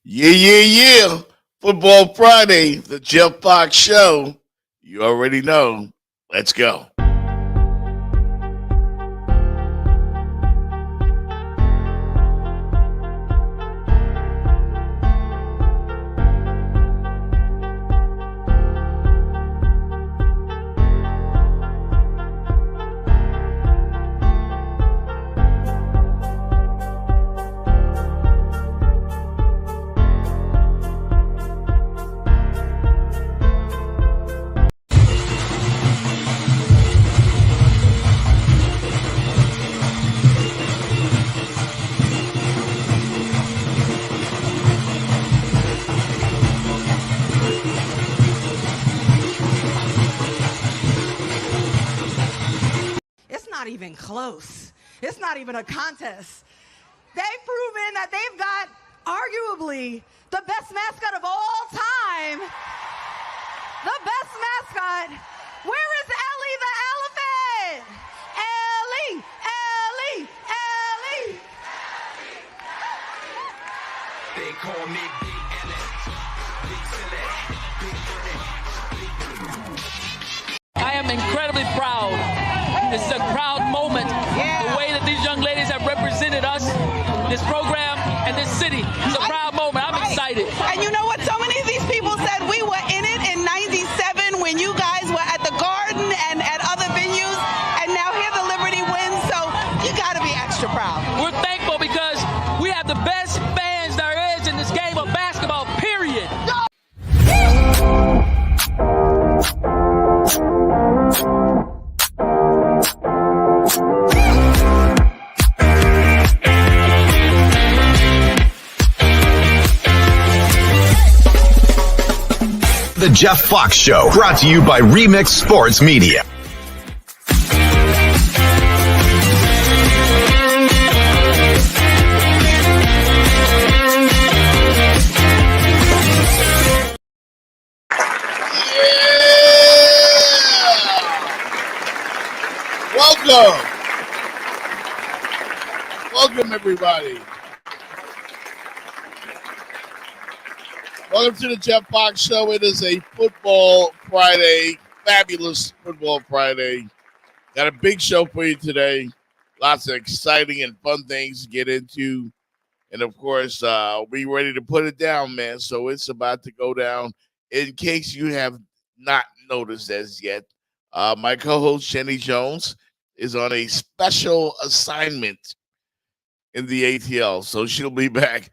Yeah, yeah, yeah. Football Friday, the Jeff Fox Show. You already know. Let's go. It's not even close. It's not even a contest. They've proven that they've got arguably the best mascot of all time. The best mascot. Where is Ellie the elephant? Ellie, Ellie, Ellie. They call me Big Ellie, Big Silly, Big Dirty. I am incredibly proud. This is a proud moment. The way that these young ladies have represented us, this program, and this city. It's a proud moment. I'm excited. And you know what? So many of these people said we were in it in 97 when you guys were at the Garden and at other venues, and now here the Liberty wins, so you got to be extra proud. We're thankful because we have the best fans there is in this game of basketball, period. The Jeff Fox Show, brought to you by Remix Sports Media. Welcome. Welcome, everybody. Welcome to the Jeff Fox Show. It is a Football Friday, fabulous Football Friday. Got a big show for you today. Lots of exciting and fun things to get into. And, of course, we ready to put it down, man. So it's about to go down. In case you have not noticed as yet, my co-host, Jenny Jones, is on a special assignment in the ATL. So she'll be back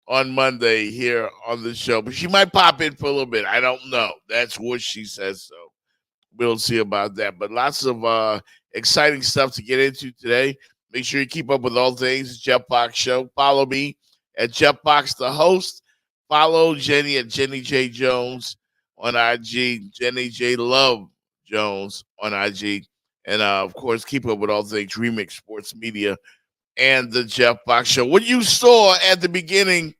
on Monday here on the show. But she might pop in for a little bit. I don't know. That's what she says. So we'll see about that. But lots of exciting stuff to get into today. Make sure you keep up with all things. Jeff Fox Show. Follow me at Jeff Fox, the host. Follow Jenny at Jenny J. Jones on IG. Jenny J. Love Jones on IG. And, of course, keep up with all things Remix Sports Media and the Jeff Fox Show. What you saw at the beginning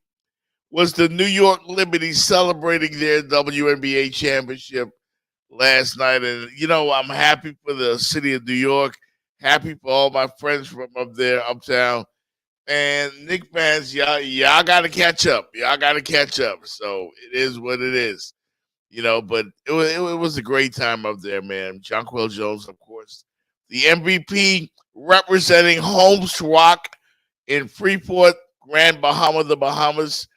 was the New York Liberty celebrating their WNBA championship last night. And, you know, I'm happy for the city of New York, happy for all my friends from up there, uptown. And Knicks fans, y'all got to catch up. Y'all got to catch up. So it is what it is, you know, but it was a great time up there, man. Jonquel Jones, of course, the MVP representing Holmes Rock in Freeport, Grand Bahama, the Bahamas.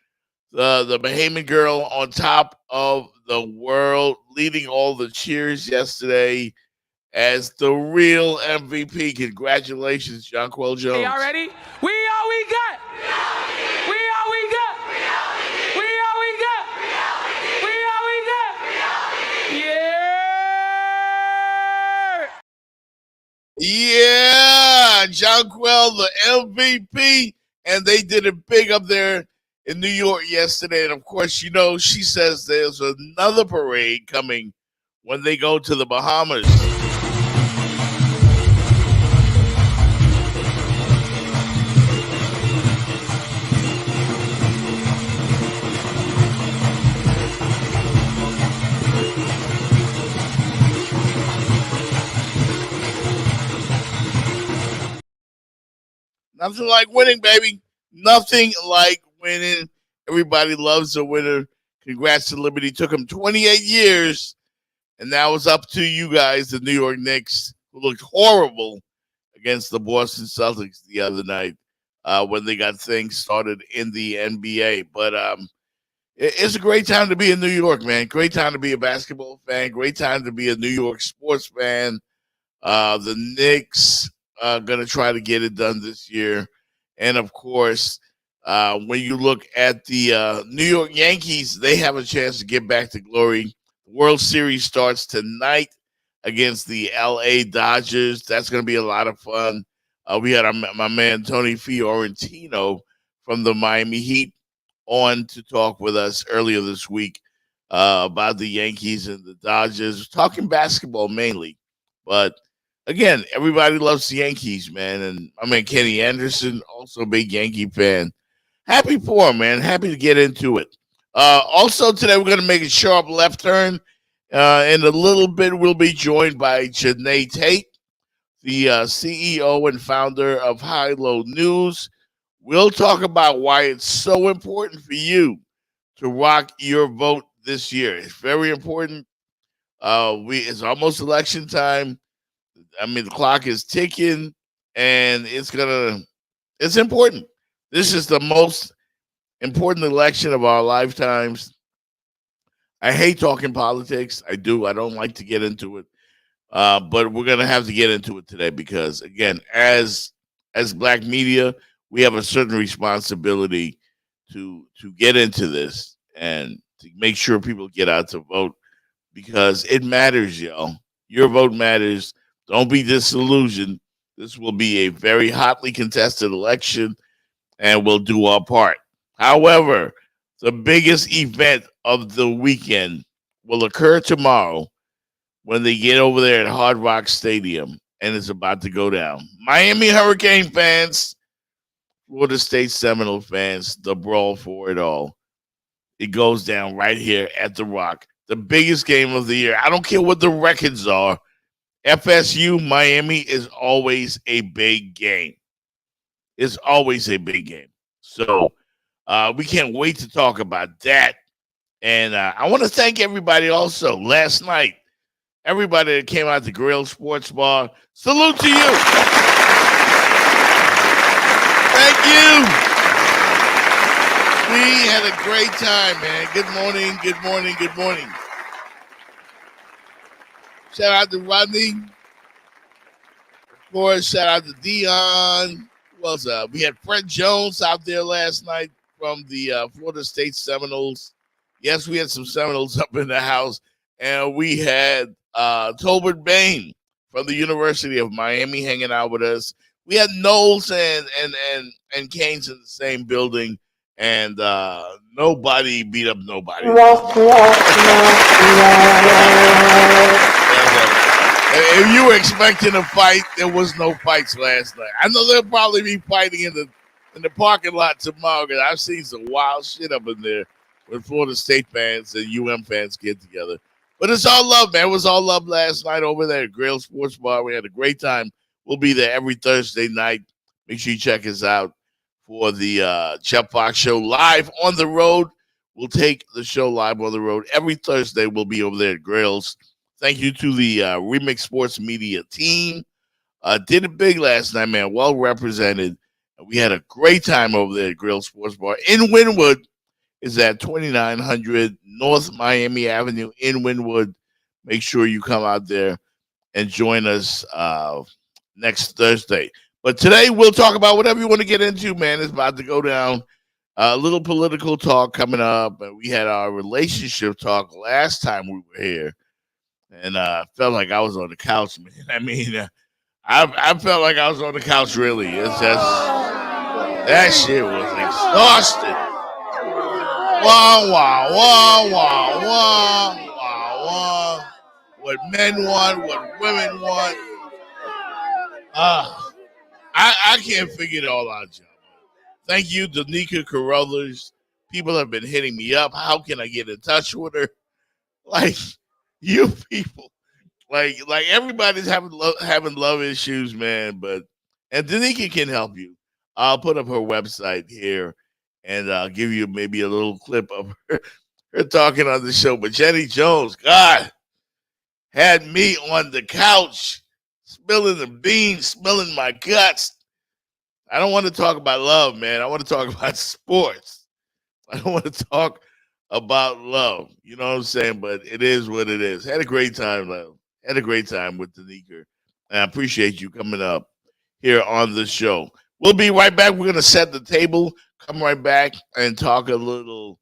The Bahamian girl on top of the world, leading all the cheers yesterday as the real MVP. Congratulations, Jonquel Jones. Y'all ready? We all we got. We all we got. We all we got. We all we got. Yeah. Yeah, Jonquel, the MVP, and they did it big up there in New York yesterday. And, of course, you know, she says there's another parade coming when they go to the Bahamas. Nothing like winning, baby. Nothing like winning. Everybody loves a winner. Congrats to Liberty. Took them 28 years, and now it's up to you guys, the New York Knicks, who looked horrible against the Boston Celtics the other night when they got things started in the NBA. But it's a great time to be in New York, man. Great time to be a basketball fan. Great time to be a New York sports fan. The Knicks are going to try to get it done this year. And, of course, when you look at the New York Yankees, they have a chance to get back to glory. The World Series starts tonight against the L.A. Dodgers. That's going to be a lot of fun. We had my man Tony Fiorentino from the Miami Heat on to talk with us earlier this week about the Yankees and the Dodgers, talking basketball mainly. But again, everybody loves the Yankees, man. And I mean, Kenny Anderson, also a big Yankee fan. Happy for him, man. Happy to get into it. Also, today we're going to make a sharp left turn. In a little bit, we'll be joined by JANEY TATE, the CEO and founder of HYLO News. We'll talk about why it's so important for you to rock your vote this year. It's very important. It's almost election time. I mean, the clock is ticking, and it's important. This is the most important election of our lifetimes. I hate talking politics. I do. I don't like to get into it. But we're gonna have to get into it today because, again, as Black media, we have a certain responsibility to get into this and to make sure people get out to vote because it matters, y'all. Your vote matters. Don't be disillusioned. This will be a very hotly contested election, and we'll do our part. However, the biggest event of the weekend will occur tomorrow when they get over there at Hard Rock Stadium, and it's about to go down. Miami Hurricane fans, Florida State Seminole fans, the brawl for it all. It goes down right here at the Rock. The biggest game of the year. I don't care what the records are. FSU Miami is always a big game. It's always a big game. So we can't wait to talk about that. And I want to thank everybody also last night. Everybody that came out to Grill Sports Bar, salute to you. Thank you. We had a great time, man. Good morning, good morning, good morning. Shout out to Rodney. Of course, shout out to Dion. Who else? We had Fred Jones out there last night from the Florida State Seminoles. Yes, we had some Seminoles up in the house. And we had Tolbert Bain from the University of Miami hanging out with us. We had Knowles and Canes in the same building, and nobody beat up nobody. If you were expecting a fight, there was no fights last night. I know there'll probably be fighting in the parking lot tomorrow because I've seen some wild shit up in there when Florida State fans and UM fans get together. But it's all love, man. It was all love last night over there at Grail Sports Bar. We had a great time. We'll be there every Thursday night. Make sure you check us out for the Chef Fox Show live on the road. We'll take the show live on the road. Every Thursday, we'll be over there at Grail's. Thank you to the Remix Sports Media team. Did it big last night, man. Well represented. We had a great time over there at Grail Sports Bar in Wynwood. Is at 2900 North Miami Avenue in Wynwood. Make sure you come out there and join us next Thursday. But today we'll talk about whatever you want to get into, man. It's about to go down. A little political talk coming up. We had our relationship talk last time we were here. And I felt like I was on the couch, man. I mean, I felt like I was on the couch, really. It's just, that shit was exhausting. Wah, wah, wah, wah, wah, wah, wah. What men want, what women want. I can't figure it all out, John. Thank you, Danica Carruthers. People have been hitting me up. How can I get in touch with her? Like, you people. Like everybody's having love issues, man. And Danica can help you. I'll put up her website here and I'll give you maybe a little clip of her talking on the show. But Jenny Jones, God, had me on the couch, spilling the beans, spilling my guts. I don't want to talk about love, man. I want to talk about sports. I don't want to talk about love. You know what I'm saying? But it is what it is. Had a great time, love. Had a great time with Danica. And I appreciate you coming up here on the show. We'll be right back. We're going to set the table, come right back, and talk a little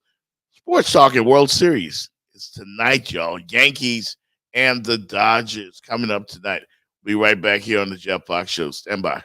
sports talk in World Series. It's tonight, y'all. Yankees and the Dodgers coming up tonight. We'll be right back here on the Jeff Fox Show. Stand by.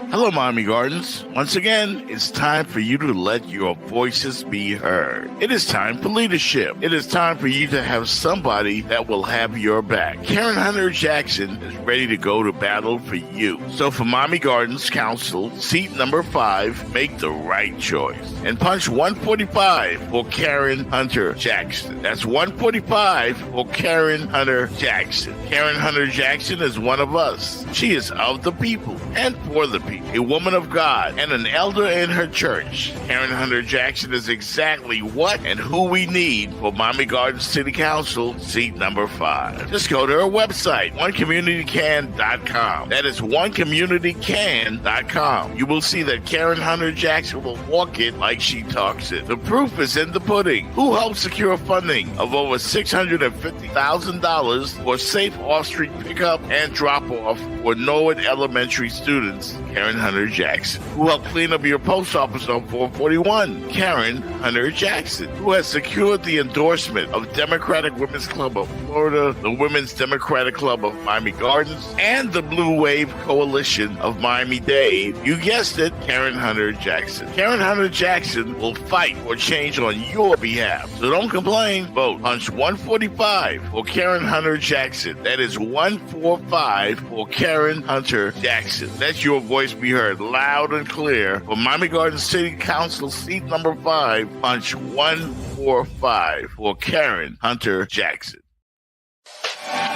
Hello, Miami Gardens. Once again, it's time for you to let your voices be heard. It is time for leadership. It is time for you to have somebody that will have your back. Karen Hunter Jackson is ready to go to battle for you. So for Miami Gardens Council, seat number 5, make the right choice. And punch 145 for Karen Hunter Jackson. That's 145 for Karen Hunter Jackson. Karen Hunter Jackson is one of us. She is of the people and for the people. A woman of God and an elder in her church. Karen Hunter Jackson is exactly what and who we need for Miami Gardens City Council, seat number 5. Just go to her website, onecommunitycan.com. That is onecommunitycan.com. You will see that Karen Hunter Jackson will walk it like she talks it. The proof is in the pudding. Who helped secure funding of over $650,000 for safe off-street pickup and drop-off for Norwood Elementary students? Karen Hunter Jackson. Who helped clean up your post office on 441? Karen Hunter Jackson. Who has secured the endorsement of Democratic Women's Club of Florida, the Women's Democratic Club of Miami Gardens, and the Blue Wave Coalition of Miami-Dade? You guessed it, Karen Hunter Jackson. Karen Hunter Jackson will fight for change on your behalf. So don't complain. Vote. Punch 145 for Karen Hunter Jackson. That is 145 for Karen Hunter Jackson. That's your voice be heard loud and clear. For Miami Gardens City Council seat number 5, punch 145 for Karen Hunter Jackson.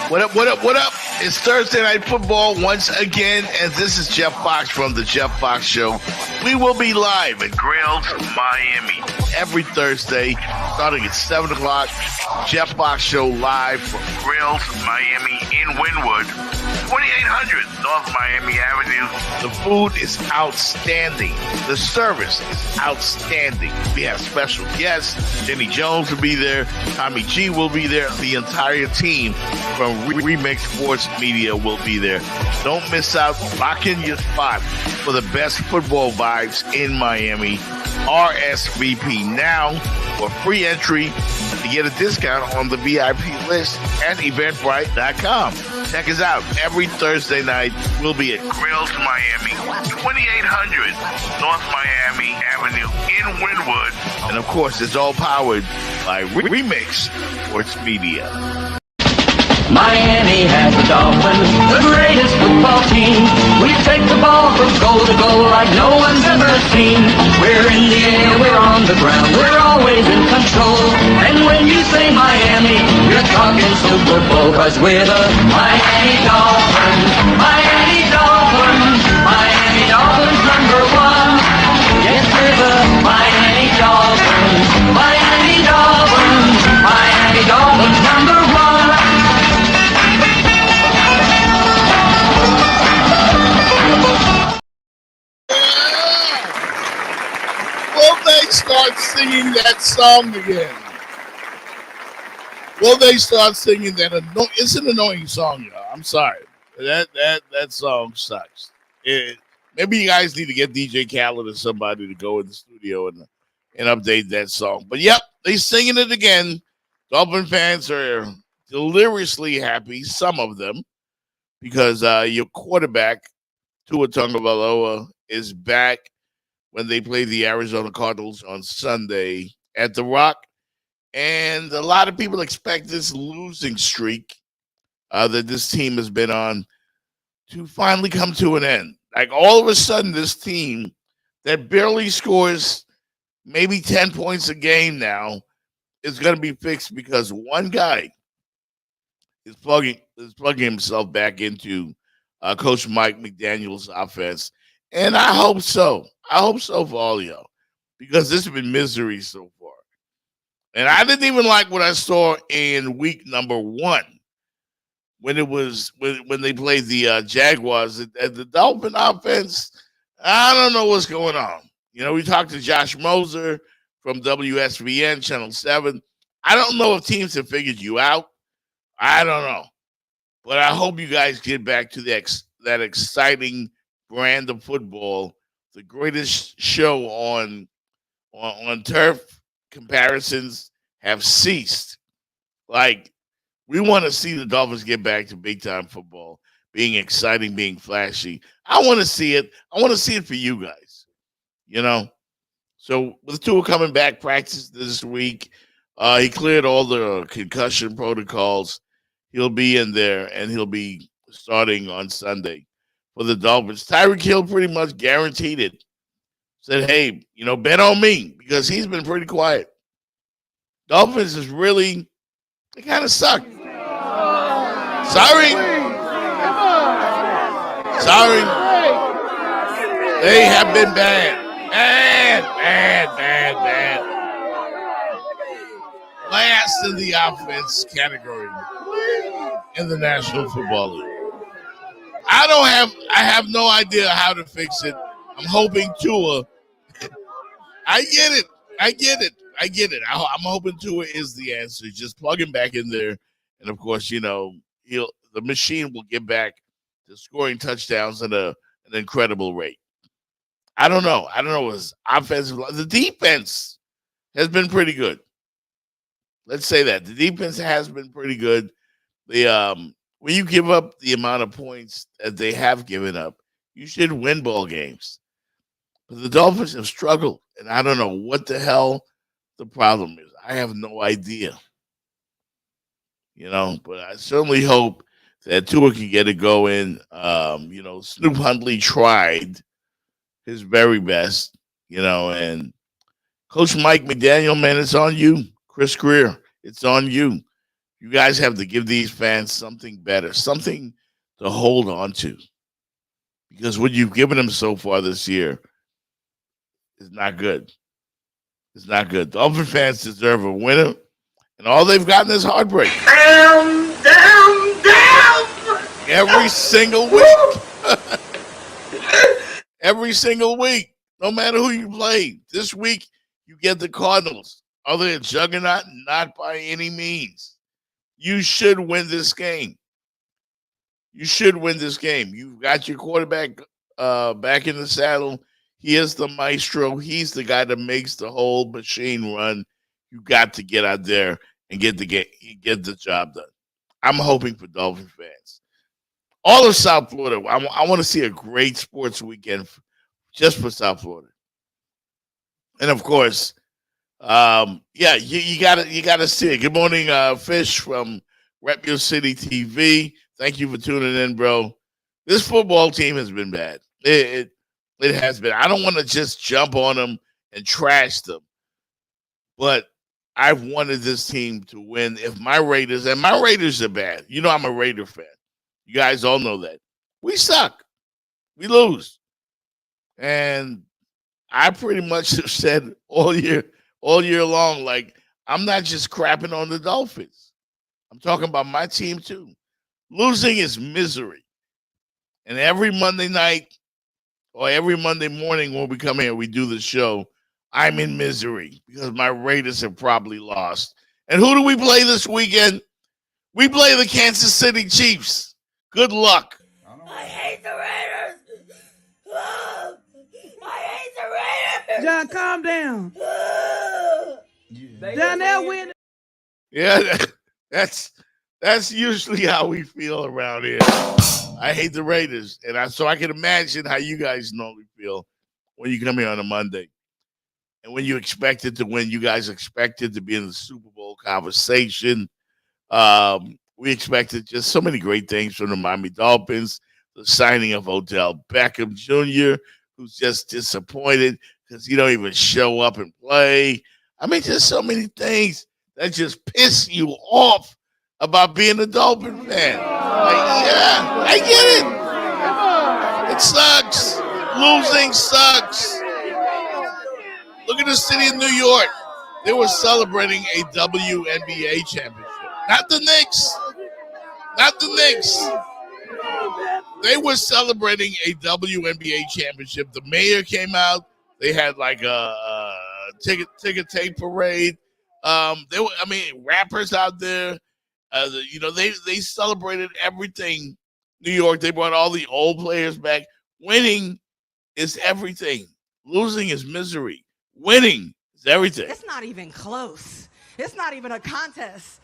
What up, what up, what up? It's Thursday Night Football once again, and this is Jeff Fox from the Jeff Fox Show. We will be live at Grills, Miami every Thursday starting at 7 o'clock. Jeff Fox Show live from Grills, Miami in Wynwood, 2800 North Miami Avenue. The food is outstanding. The service is outstanding. We have special guests. Jenny Jones will be there. Tommy G will be there. The entire team from Remix Sports Media will be there. Don't miss out. Lock in your spot for the best football vibes in Miami. RSVP now for free entry to get a discount on the VIP list at eventbrite.com. Check us out every Thursday night. We'll be at Grills Miami, 2800 North Miami Avenue in Wynwood. And of course, it's all powered by Remix Sports Media. Miami has the Dolphins, the greatest football team. We take the ball from goal to goal like no one's ever seen. We're in the air, we're on the ground, we're always in control. And when you say Miami, you're talking Super Bowl, 'cause we're the Miami Dolphins. Miami Dolphins, Miami Dolphins #1. Yes, we're the Miami Dolphins. Miami Dolphins, Miami Dolphins #1. Will they start singing that song again? Will they start singing that? It's an annoying song, y'all. I'm sorry. That song sucks. Maybe you guys need to get DJ Khaled or somebody to go in the studio and update that song. But yep, they singing it again. Dolphin fans are deliriously happy, some of them, because your quarterback, Tua Tagovailoa, is back when they play the Arizona Cardinals on Sunday at The Rock. And a lot of people expect this losing streak that this team has been on to finally come to an end. Like all of a sudden, this team that barely scores maybe 10 points a game now is going to be fixed because one guy is plugging himself back into Coach Mike McDaniel's offense. And I hope so. I hope so for all y'all. because this has been misery so far. And I didn't even like what I saw in week number 1 when it was when they played the Jaguars. The Dolphin offense, I don't know what's going on. You know, we talked to Josh Moser from WSVN Channel 7. I don't know if teams have figured you out. I don't know. But I hope you guys get back to that exciting brand of football, the greatest show on turf. Comparisons have ceased. Like, we want to see the Dolphins get back to big-time football, being exciting, being flashy. I want to see it. I want to see it for you guys, you know. So with Tua coming back, practice this week, he cleared all the concussion protocols. He'll be in there, and he'll be starting on Sunday for the Dolphins. Tyreek Hill pretty much guaranteed it. Said, hey, you know, bet on me, because he's been pretty quiet. Dolphins is really, they kind of suck. Sorry. They have been bad. Bad. Last in the offense category in the National Football League. I have no idea how to fix it. I'm hoping Tua. I get it. I'm hoping Tua is the answer. Just plug him back in there, and of course, you know, the machine will get back to scoring touchdowns at an incredible rate. I don't know. His offensive, the defense has been pretty good. Let's say that the defense has been pretty good. When you give up the amount of points that they have given up, you should win ball games. But the Dolphins have struggled, and I don't know what the hell the problem is. I have no idea. You know, but I certainly hope that Tua can get it going. You know, Snoop Huntley tried his very best, you know, and Coach Mike McDaniel, man, it's on you. Chris Greer, it's on you. You guys have to give these fans something better, something to hold on to. Because what you've given them so far this year is not good. It's not good. Dolphin fans deserve a winner, and all they've gotten is heartbreak. Down. Every single week. Every single week, no matter who you play. This week, you get the Cardinals. Are they a juggernaut? Not by any means. You should win this game. You've got your quarterback back in the saddle. He is the maestro. He's the guy that makes the whole machine run. You got to get out there and get the job done. I'm hoping for Dolphin fans. All of South Florida, I want to see a great sports weekend just for South Florida. And of course, you gotta see it. Good morning, Fish from Rep Your City TV. Thank you for tuning in, bro. This football team has been bad. It has been. I don't want to just jump on them and trash them, but I've wanted this team to win. If my Raiders are bad, you know I'm a Raider fan. You guys all know that. We suck. We lose. And I pretty much have said all year long, like, I'm not just crapping on the Dolphins. I'm talking about my team too. Losing is misery. And every Monday night or every Monday morning when we come here, we do the show, I'm in misery because my Raiders have probably lost. And who do we play this weekend? We play the Kansas City Chiefs. Good luck. I hate the Raiders. I hate the Raiders. John, calm down. John, they'll win. Yeah, that's usually how we feel around here. I hate the Raiders, and so I can imagine how you guys normally feel when you come here on a Monday. And when you expected to win, you guys expected to be in the Super Bowl conversation. We expected just so many great things from the Miami Dolphins. The signing of Odell Beckham Jr., who's just disappointed because he don't even show up and play. I mean, just so many things that just piss you off about being a Dolphin fan. Like, yeah, I get it. It sucks. Losing sucks. Look at the city of New York. They were celebrating a WNBA championship. Not the Knicks. Not the Knicks. They were celebrating a WNBA championship. The mayor came out. They had like a ticker tape parade. There were, rappers out there. They celebrated everything. New York. They brought all the old players back. Winning is everything. Losing is misery. Winning is everything. It's not even close. It's not even a contest.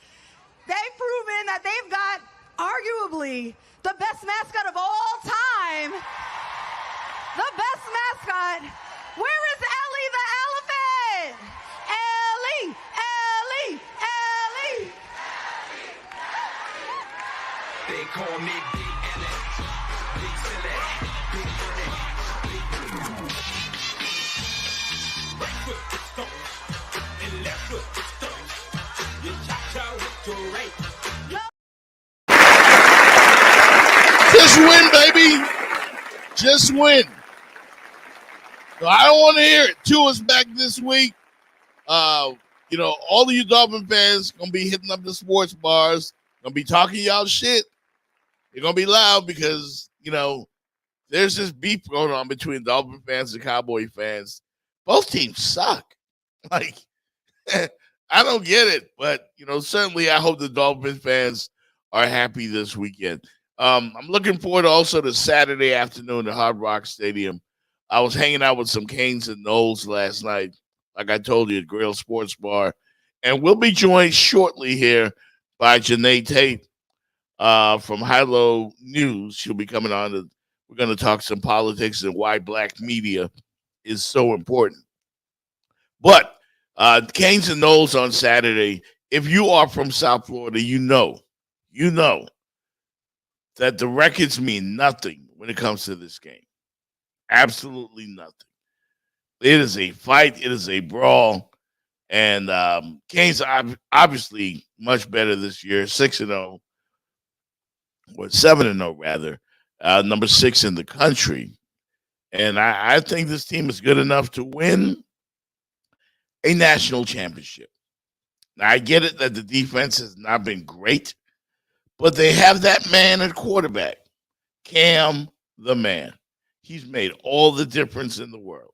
They've proven that they've got arguably the best mascot of all time. The best mascot. Where is Ellie the elephant? Ellie, Ellie, Ellie. They call me Big Ellie, Big Silly, Big Dirty, Big Dirty. Right foot to stone, and left foot to stone. You cha-cha with your right. Just win, baby. Just win. So I don't want to hear it. Tua's back this week. All of you Dolphin fans gonna be hitting up the sports bars, gonna be talking y'all shit. You're gonna be loud because there's this beef going on between Dolphin fans and Cowboy fans. Both teams suck. Like, I don't get it, but certainly I hope the Dolphin fans are happy this weekend. I'm looking forward also to Saturday afternoon at Hard Rock Stadium. I was hanging out with some Canes and Knowles last night, like I told you, at Grail Sports Bar. And we'll be joined shortly here by JANEY TATE from HYLO News. She'll be coming on. We're going to talk some politics and why black media is so important. But Canes and Knowles on Saturday, if you are from South Florida, you know that the records mean nothing when it comes to this game. Absolutely nothing. It is a fight. It is a brawl. And Canes are obviously much better this year, 6-0, or 7-0 rather, number 6 in the country. And I think this team is good enough to win a national championship. Now, I get it that the defense has not been great, but they have that man at quarterback, Cam the man. He's made all the difference in the world.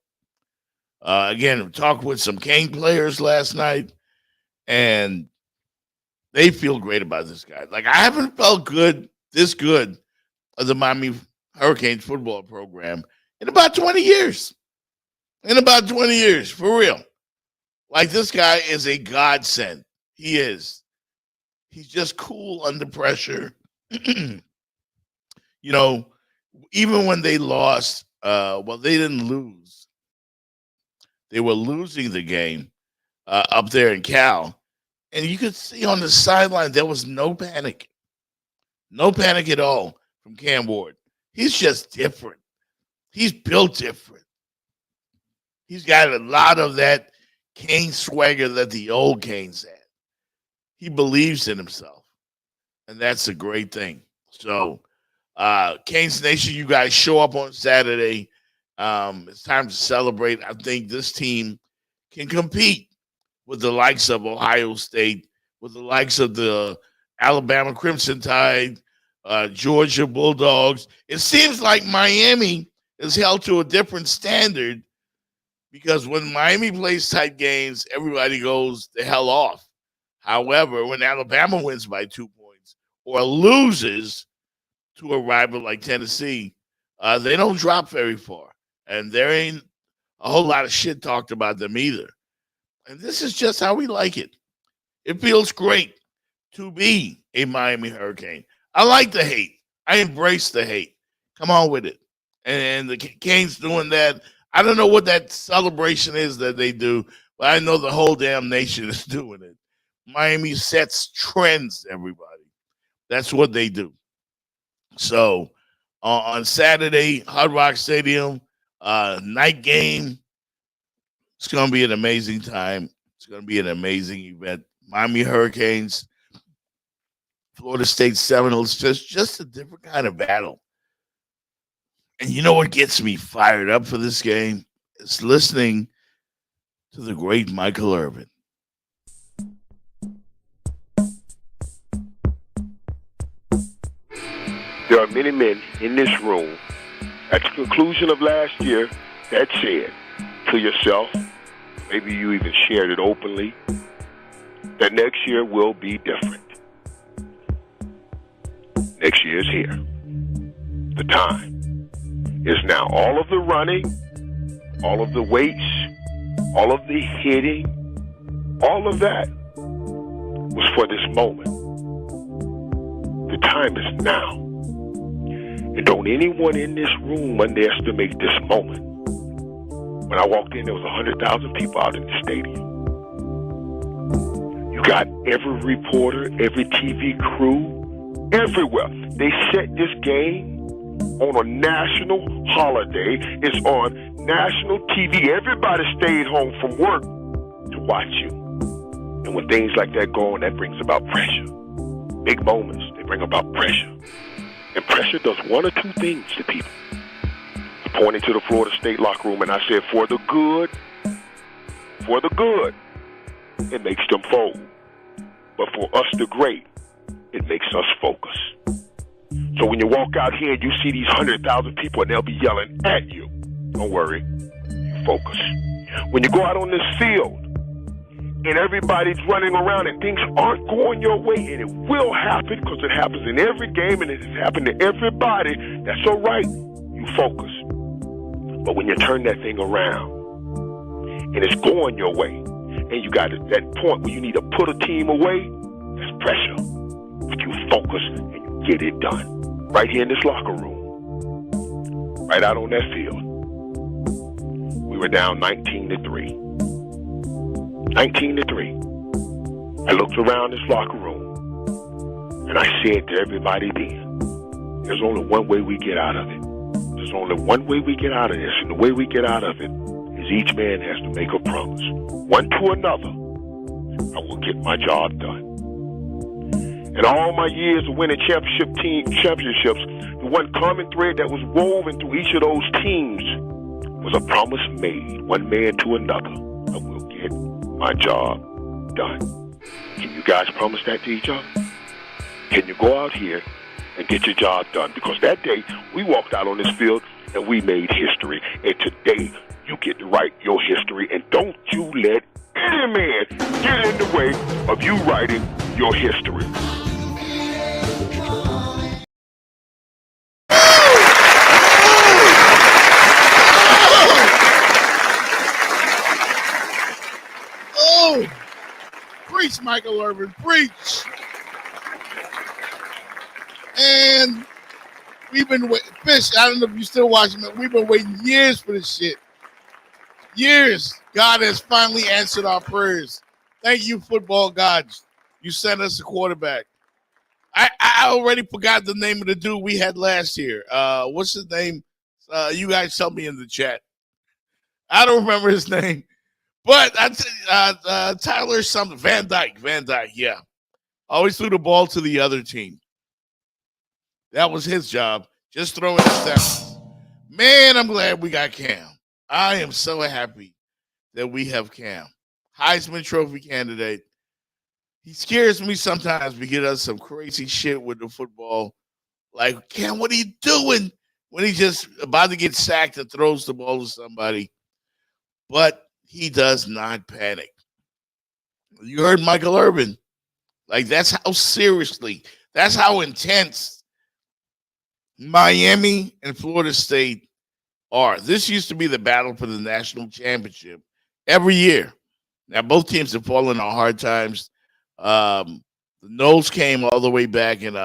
Again, we talked with some Cane players last night, and they feel great about this guy. Like, I haven't felt this good of the Miami Hurricanes football program in about 20 years. For real. Like, this guy is a godsend. He is. He's just cool under pressure. Even when they lost, they didn't lose. They were losing the game up there in Cal. And you could see on the sideline, there was no panic. No panic at all from Cam Ward. He's just different. He's built different. He's got a lot of that Cane swagger that the old Canes had. He believes in himself. And that's a great thing. So, Canes Nation, you guys show up on Saturday. It's time to celebrate. I think this team can compete with the likes of Ohio State, with the likes of the Alabama Crimson Tide, Georgia Bulldogs. It seems like Miami is held to a different standard because when Miami plays tight games, everybody goes the hell off. However, when Alabama wins by 2 points or loses to a rival like Tennessee, they don't drop very far. And there ain't a whole lot of shit talked about them either. And this is just how we like it. It feels great to be a Miami Hurricane. I like the hate. I embrace the hate. Come on with it. And the Canes doing that. I don't know what that celebration is that they do, but I know the whole damn nation is doing it. Miami sets trends, everybody. That's what they do. So on Saturday, Hard Rock Stadium, night game. It's going to be an amazing time. It's going to be an amazing event. Miami Hurricanes, Florida State Seminoles, just a different kind of battle. And you know what gets me fired up for this game? It's listening to the great Michael Irvin. There are many men in this room at the conclusion of last year that said to yourself, maybe you even shared it openly, that next year will be different. Next year is here. The time is now. All of the running, all of the weights, all of the hitting, all of that was for this moment. The time is now. And don't anyone in this room underestimate this moment. When I walked in, there was 100,000 people out in the stadium. You got every reporter, every TV crew, everywhere. They set this game on a national holiday. It's on national TV. Everybody stayed home from work to watch you. And when things like that go on, that brings about pressure. Big moments, they bring about pressure. And pressure does one or two things to people. I pointed to the Florida State locker room and I said, for the good, it makes them fold. But for us, the great, it makes us focus. So when you walk out here and you see these 100,000 people and they'll be yelling at you, don't worry, you focus. When you go out on this field and everybody's running around and things aren't going your way, and it will happen because it happens in every game and it has happened to everybody, that's all right, you focus. But when you turn that thing around and it's going your way and you got that point where you need to put a team away, that's pressure. But you focus and you get it done. Right here in this locker room, right out on that field, we were down 19-3. 19-3. I looked around this locker room and I said to everybody then, there's only one way we get out of it. There's only one way we get out of this, and the way we get out of it is each man has to make a promise, one to another. I will get my job done. And all my years of winning championships, the one common thread that was woven through each of those teams was a promise made, one man to another. I will get my job done. Can you guys promise that to each other? Can you go out here and get your job done? Because that day, we walked out on this field and we made history. And today, you get to write your history. And don't you let any man get in the way of you writing your history. Oh, preach, Michael Irvin, preach. And we've been waiting. Fish, I don't know if you still watching, but we've been waiting years for this shit. Years. God has finally answered our prayers. Thank you, football gods. You sent us a quarterback. I already forgot the name of the dude we had last year. What's his name? You guys tell me in the chat. I don't remember his name. But Tyler something. Van Dyke, yeah. Always threw the ball to the other team. That was his job, just throwing it down. Man, I'm glad we got Cam. I am so happy that we have Cam. Heisman Trophy candidate. He scares me sometimes because he does some crazy shit with the football. Like, Cam, what are you doing? When he's just about to get sacked and throws the ball to somebody. But he does not panic. You heard Michael Irvin. Like, that's how seriously, that's how intense Miami and Florida State are. This used to be the battle for the national championship every year. Now, both teams have fallen on hard times. The Knowles came all the way back, and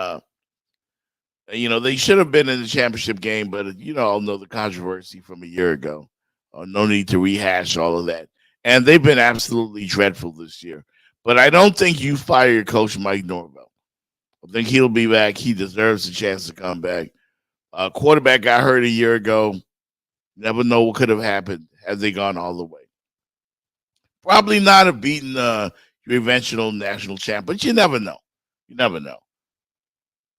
they should have been in the championship game, but all know the controversy from a year ago. No need to rehash all of that. And they've been absolutely dreadful this year. But I don't think you fire Coach Mike Norvell. I think he'll be back. He deserves a chance to come back. Quarterback got hurt a year ago. Never know what could have happened had they gone all the way. Probably not have beaten your eventual national champ, but you never know. You never know.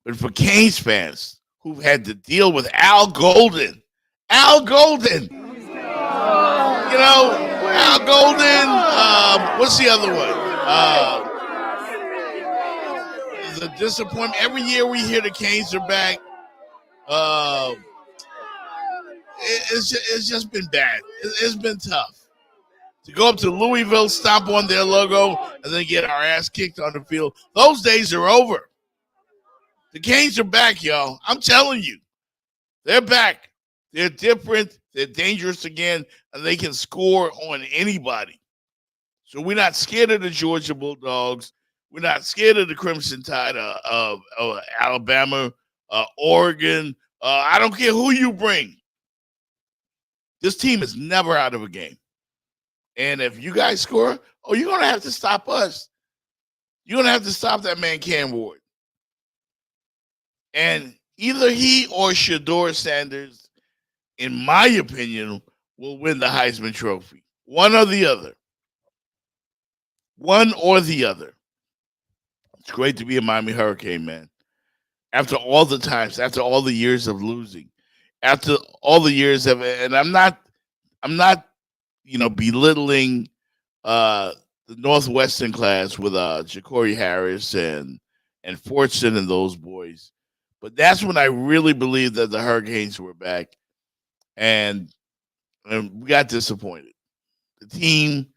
But for Canes fans who've had to deal with Al Golden, Al Golden. What's the other one? It's a disappointment. Every year we hear the Canes are back. It's just been bad. It's been tough. To go up to Louisville, stomp on their logo, and then get our ass kicked on the field. Those days are over. The Canes are back, y'all. I'm telling you. They're back. They're different. They're dangerous again, and they can score on anybody. So we're not scared of the Georgia Bulldogs. We're not scared of the Crimson Tide of Alabama, Oregon. I don't care who you bring. This team is never out of a game. And if you guys score, you're going to have to stop us. You're going to have to stop that man Cam Ward. And either he or Shedeur Sanders, in my opinion, will win the Heisman Trophy. One or the other. One or the other. It's great to be a Miami Hurricane, man. After all the times, after all the years of losing, after all the years of, and I'm not, belittling the Northwestern class with Ja'Cory Harris and Fortson and those boys. But that's when I really believed that the Hurricanes were back, and we got disappointed. The team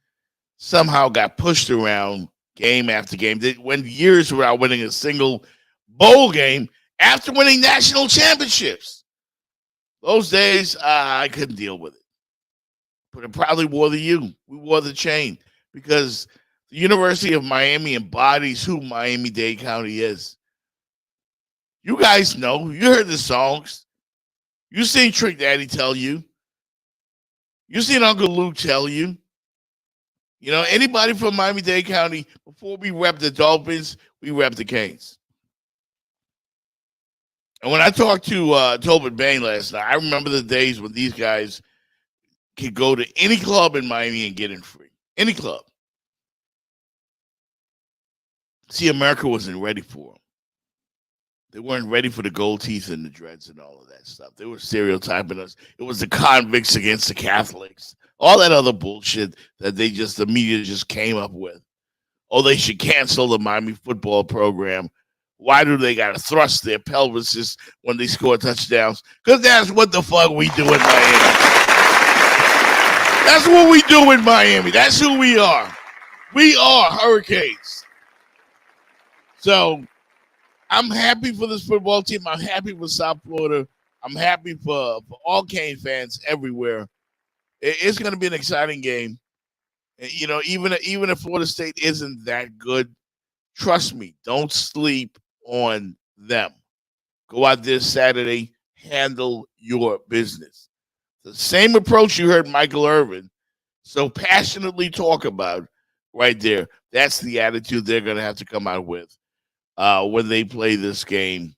somehow got pushed around game after game. They went years without winning a single bowl game after winning national championships. Those days, I couldn't deal with it. But it probably wore the U. We wore the chain because the University of Miami embodies who Miami-Dade County is. You guys know. You heard the songs. You seen Trick Daddy tell you. You seen Uncle Luke tell you. Anybody from Miami-Dade County, before we rep the Dolphins, we rep the Canes. And when I talked to Tobin Bain last night, I remember the days when these guys could go to any club in Miami and get in free. Any club. See, America wasn't ready for them. They weren't ready for the gold teeth and the dreads and all of that stuff. They were stereotyping us. It was the convicts against the Catholics. All that other bullshit that the media just came up with. They should cancel the Miami football program. Why do they got to thrust their pelvises when they score touchdowns? Because that's what the fuck we do in Miami. That's what we do in Miami. That's who we are. We are Hurricanes. So I'm happy for this football team. I'm happy for South Florida. I'm happy for all Cane fans everywhere. It's going to be an exciting game. Even if Florida State isn't that good, trust me, don't sleep on them. Go out this Saturday, handle your business. The same approach you heard Michael Irvin so passionately talk about right there. That's the attitude they're going to have to come out with when they play this game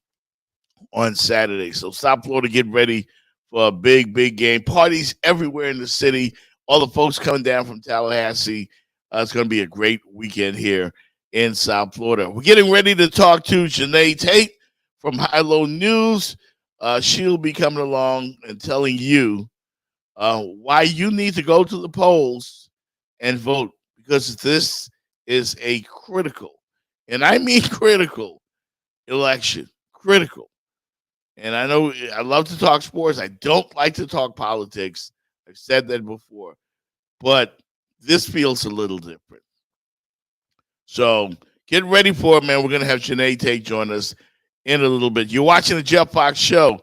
on Saturday. So South Florida, get ready for a big, big game. Parties everywhere in the city. All the folks coming down from Tallahassee. It's going to be a great weekend here in South Florida. We're getting ready to talk to JANEY Tate from HYLO News. She'll be coming along and telling you why you need to go to the polls and vote, because this is a critical, and I mean critical, election. Critical. And I know I love to talk sports. I don't like to talk politics. I've said that before. But this feels a little different. So get ready for it, man. We're going to have JANEY Tate join us in a little bit. You're watching the Jeff Fox Show.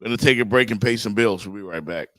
We're going to take a break and pay some bills. We'll be right back.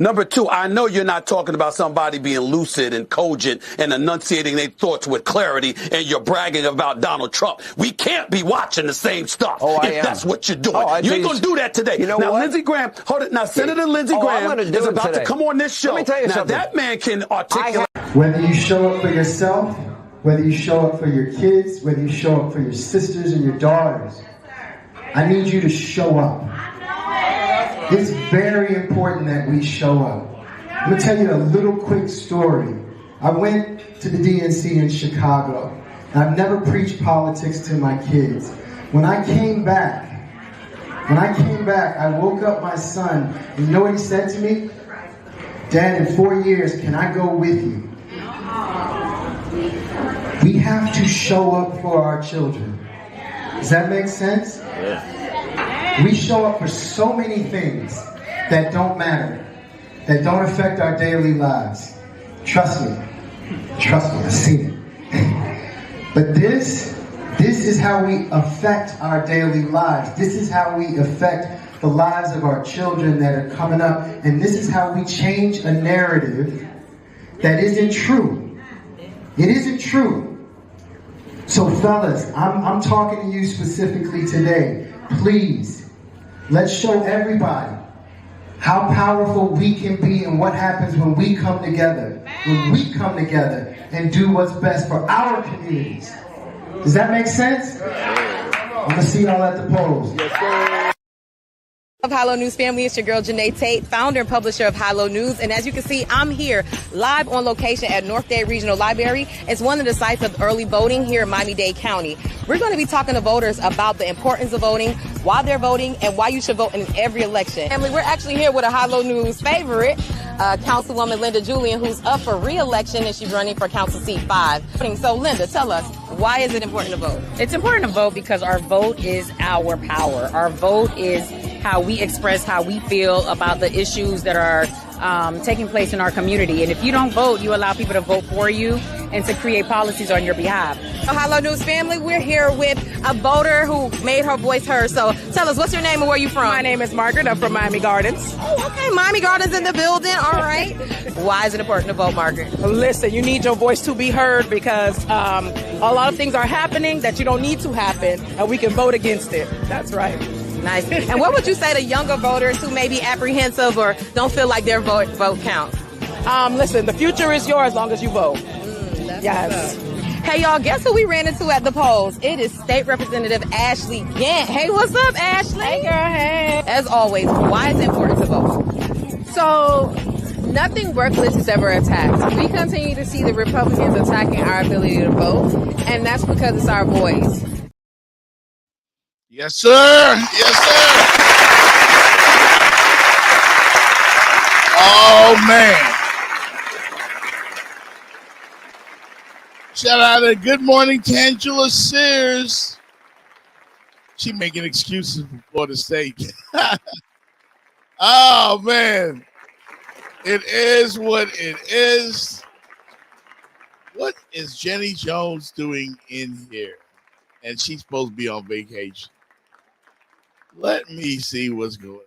Number two, I know you're not talking about somebody being lucid and cogent and enunciating their thoughts with clarity, and you're bragging about Donald Trump. We can't be watching the same stuff if that's what you're doing. You ain't going to do that today. You know now, what? Lindsey Graham, hold it. Now, Senator Lindsey Graham is about to come on this show. Let me tell you now, something. that man can articulate. Whether you show up for yourself, whether you show up for your kids, whether you show up for your sisters and your daughters, I need you to show up. It's very important that we show up. I'm going to tell you a little quick story. I went to the DNC in Chicago. And I've never preached politics to my kids. When I came back, I woke up my son, and you know what he said to me? Dad, in 4 years, can I go with you? We have to show up for our children. Does that make sense? Yeah. We show up for so many things that don't matter, that don't affect our daily lives. Trust me, I've seen it. But this is how we affect our daily lives. This is how we affect the lives of our children that are coming up. And this is how we change a narrative that isn't true. It isn't true. So fellas, I'm talking to you specifically today. Please, let's show everybody how powerful we can be and what happens when we come together. When we come together and do what's best for our communities. Does that make sense? I'm going to see y'all at the polls. Of HYLO News family, it's your girl JANEY TATE, founder and publisher of HYLO News. And as you can see, I'm here live on location at North Dade Regional Library. It's one of the sites of early voting here in Miami-Dade County. We're going to be talking to voters about the importance of voting, why they're voting, and why you should vote in every election. Family, we're actually here with a HYLO News favorite, Councilwoman Linda Julian, who's up for re-election, and she's running for Council Seat 5. So Linda, tell us, why is it important to vote? It's important to vote because our vote is our power. Our vote is how we express how we feel about the issues that are taking place in our community. And if you don't vote, you allow people to vote for you and to create policies on your behalf. HYLO News family, we're here with a voter who made her voice heard. So tell us, what's your name and where you from? My name is Margaret. I'm from Miami Gardens. Oh, okay. Miami Gardens in the building. All right. Why is it important to vote, Margaret? Listen, you need your voice to be heard because a lot of things are happening that you don't need to happen, and we can vote against it. That's right. Nice. And what would you say to younger voters who may be apprehensive or don't feel like their vote counts? Listen, the future is yours as long as you vote. Yes. Hey, y'all, guess who we ran into at the polls? It is State Representative Ashley Gant. Hey, what's up, Ashley? Hey, girl, hey. As always, why is it important to vote? So, nothing worthless is ever attacked. We continue to see the Republicans attacking our ability to vote, and that's because it's our voice. Yes, sir. Yes, sir. Oh, man. Shout out to Good Morning Tangela Sears. She making excuses for Florida State. Oh, man. It is what it is. What is Jenny Jones doing in here? And she's supposed to be on vacation. Let me see what's going on.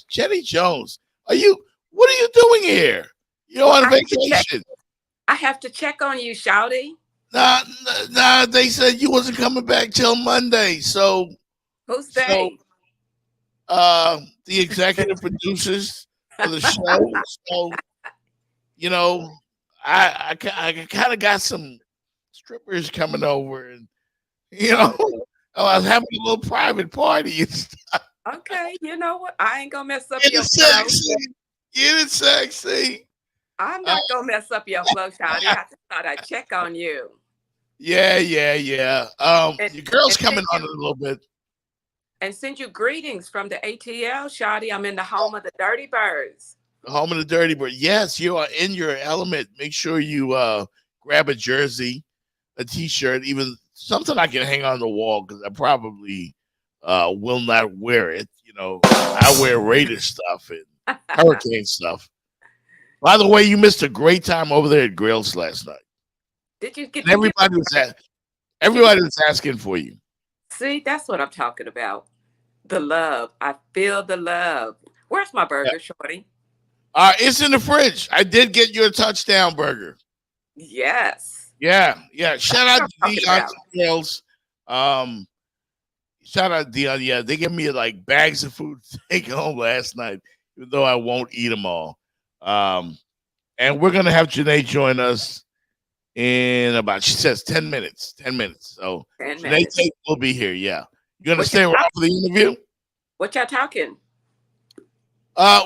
Jenny Jones, what are you doing here? You're on vacation. I have to check on you, Shouty. Nah, they said you wasn't coming back till Monday. So who's they? The executive producers of the show. So, you know, I kind of got some strippers coming over, and you know, I was having a little private party and stuff. Okay, you know what? I ain't gonna mess up Get your it flow. sexy. Get it sexy. I'm not gonna mess up your flow, Shouty. I just thought I'd check on you. Yeah. Your girl's coming on you, in a little bit. And send you greetings from the ATL, Shouty. I'm in the home of the Dirty Birds. The home of the Dirty Bird. Yes, you are in your element. Make sure you grab a jersey, a t-shirt, even something I can hang on the wall, because I probably will not wear it. You know, I wear Raider stuff and Hurricane stuff. By the way, you missed a great time over there at Grails last night. Did you get? And everybody was asking for you. See, that's what I'm talking about. The love. I feel the love. Where's my burger, Shorty? It's in the fridge. I did get your touchdown burger. Yes. Yeah. Shout out to Dion Girls. Shout out to Dion. Yeah, they gave me like bags of food to take home last night, even though I won't eat them all. And we're gonna have Janae join us in about, she says, 10 minutes. 10 minutes. So 10 Janae minutes. Tate will be here. Yeah. You gonna stay around for the interview? What y'all talking?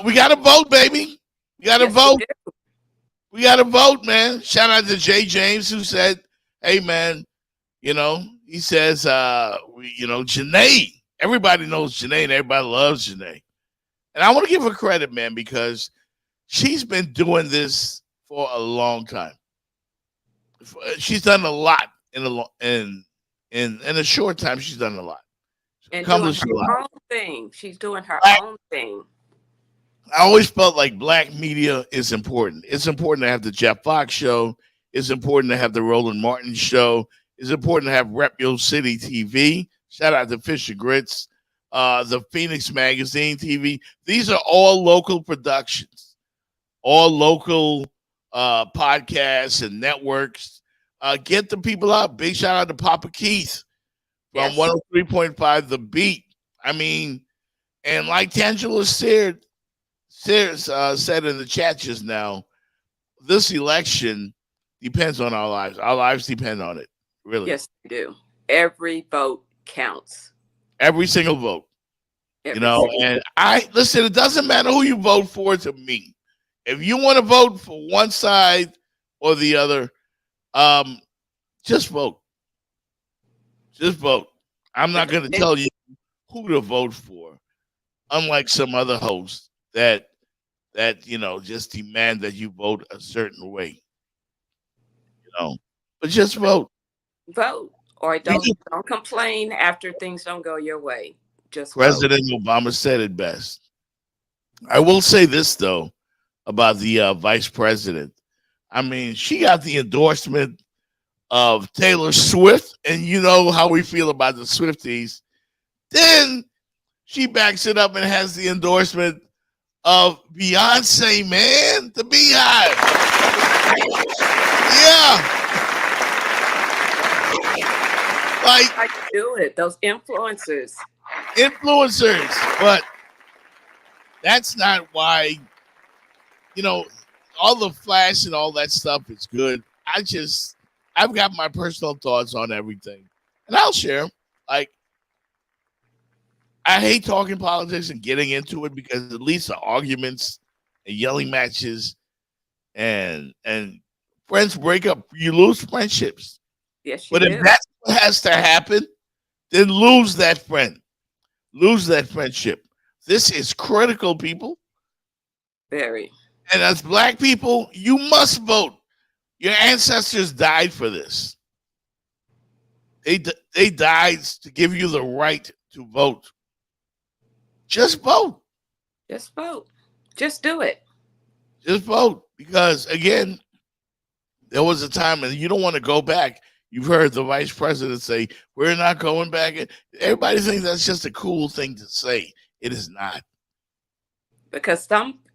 We got to vote, baby. We got to vote. We got to vote, man. Shout out to Jay James who said, "Hey, man, he says, Janae. Everybody knows Janae, and everybody loves Janae. And I want to give her credit, man, because she's been doing this for a long time. She's done a lot in a short time. She's done a lot. And doing her own thing. She's doing her own thing. I always felt like black media is important. It's important to have the Jeff Fox show. It's important to have the Roland Martin show. It's important to have Rep Your City TV. Shout out to Fisher Grits, the Phoenix Magazine TV. These are all local productions, all local podcasts and networks. Get the people out. Big shout out to Papa Keith from 103.5 The Beat. I mean, and like Tangela said in the chat just now, this election depends on our lives. Our lives depend on it, really. Yes, they do. Every vote counts. Every single vote. And listen, it doesn't matter who you vote for to me. If you want to vote for one side or the other, just vote. Just vote. I'm not going to tell you who to vote for, unlike some other hosts that just demand that you vote a certain way. But just vote. Vote. Or don't complain after things don't go your way. Just President Obama said it best. I will say this, though, about the vice president. I mean, she got the endorsement of Taylor Swift, and you know how we feel about the Swifties. Then she backs it up and has the endorsement of Beyonce, man, the Beehive. Yeah. Like, how you do it, those influencers. But that's not why, all the flash and all that stuff is good. I've got my personal thoughts on everything, and I'll share them. Like, I hate talking politics and getting into it because it leads to arguments and yelling matches, and friends break up. You lose friendships. Yes, but if that's what has to happen, then lose that friend, lose that friendship. This is critical, people. Very. And as black people, you must vote. Your ancestors died for this. They died to give you the right to vote. Just vote. Just vote. Just do it. Just vote. Because, again, there was a time, and you don't want to go back. You've heard the vice president say, we're not going back. Everybody thinks that's just a cool thing to say. It is not. Because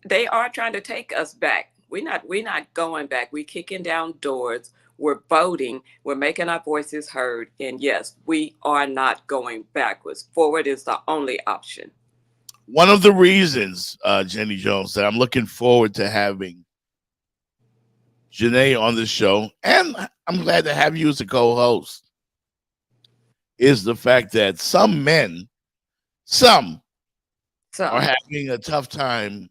they are trying to take us back. We're not going back. We're kicking down doors. We're voting. We're making our voices heard. And yes, we are not going backwards. Forward is the only option. One of the reasons, Jenny Jones, that I'm looking forward to having Janae on the show, and I'm glad to have you as a co-host, is the fact that some men, are having a tough time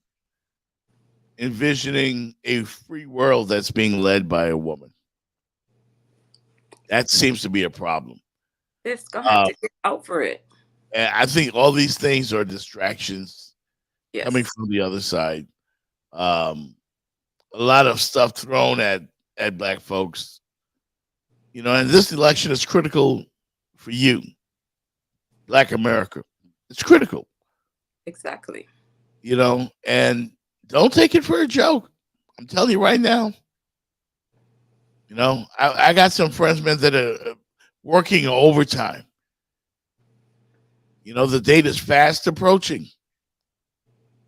envisioning a free world that's being led by a woman. That seems to be a problem. It's going to have to get over it. And I think all these things are distractions coming from the other side. A lot of stuff thrown at black folks. And this election is critical for you, Black America. It's critical. Exactly. And don't take it for a joke. I'm telling you right now. I got some friends, man, that are working overtime. The date is fast approaching.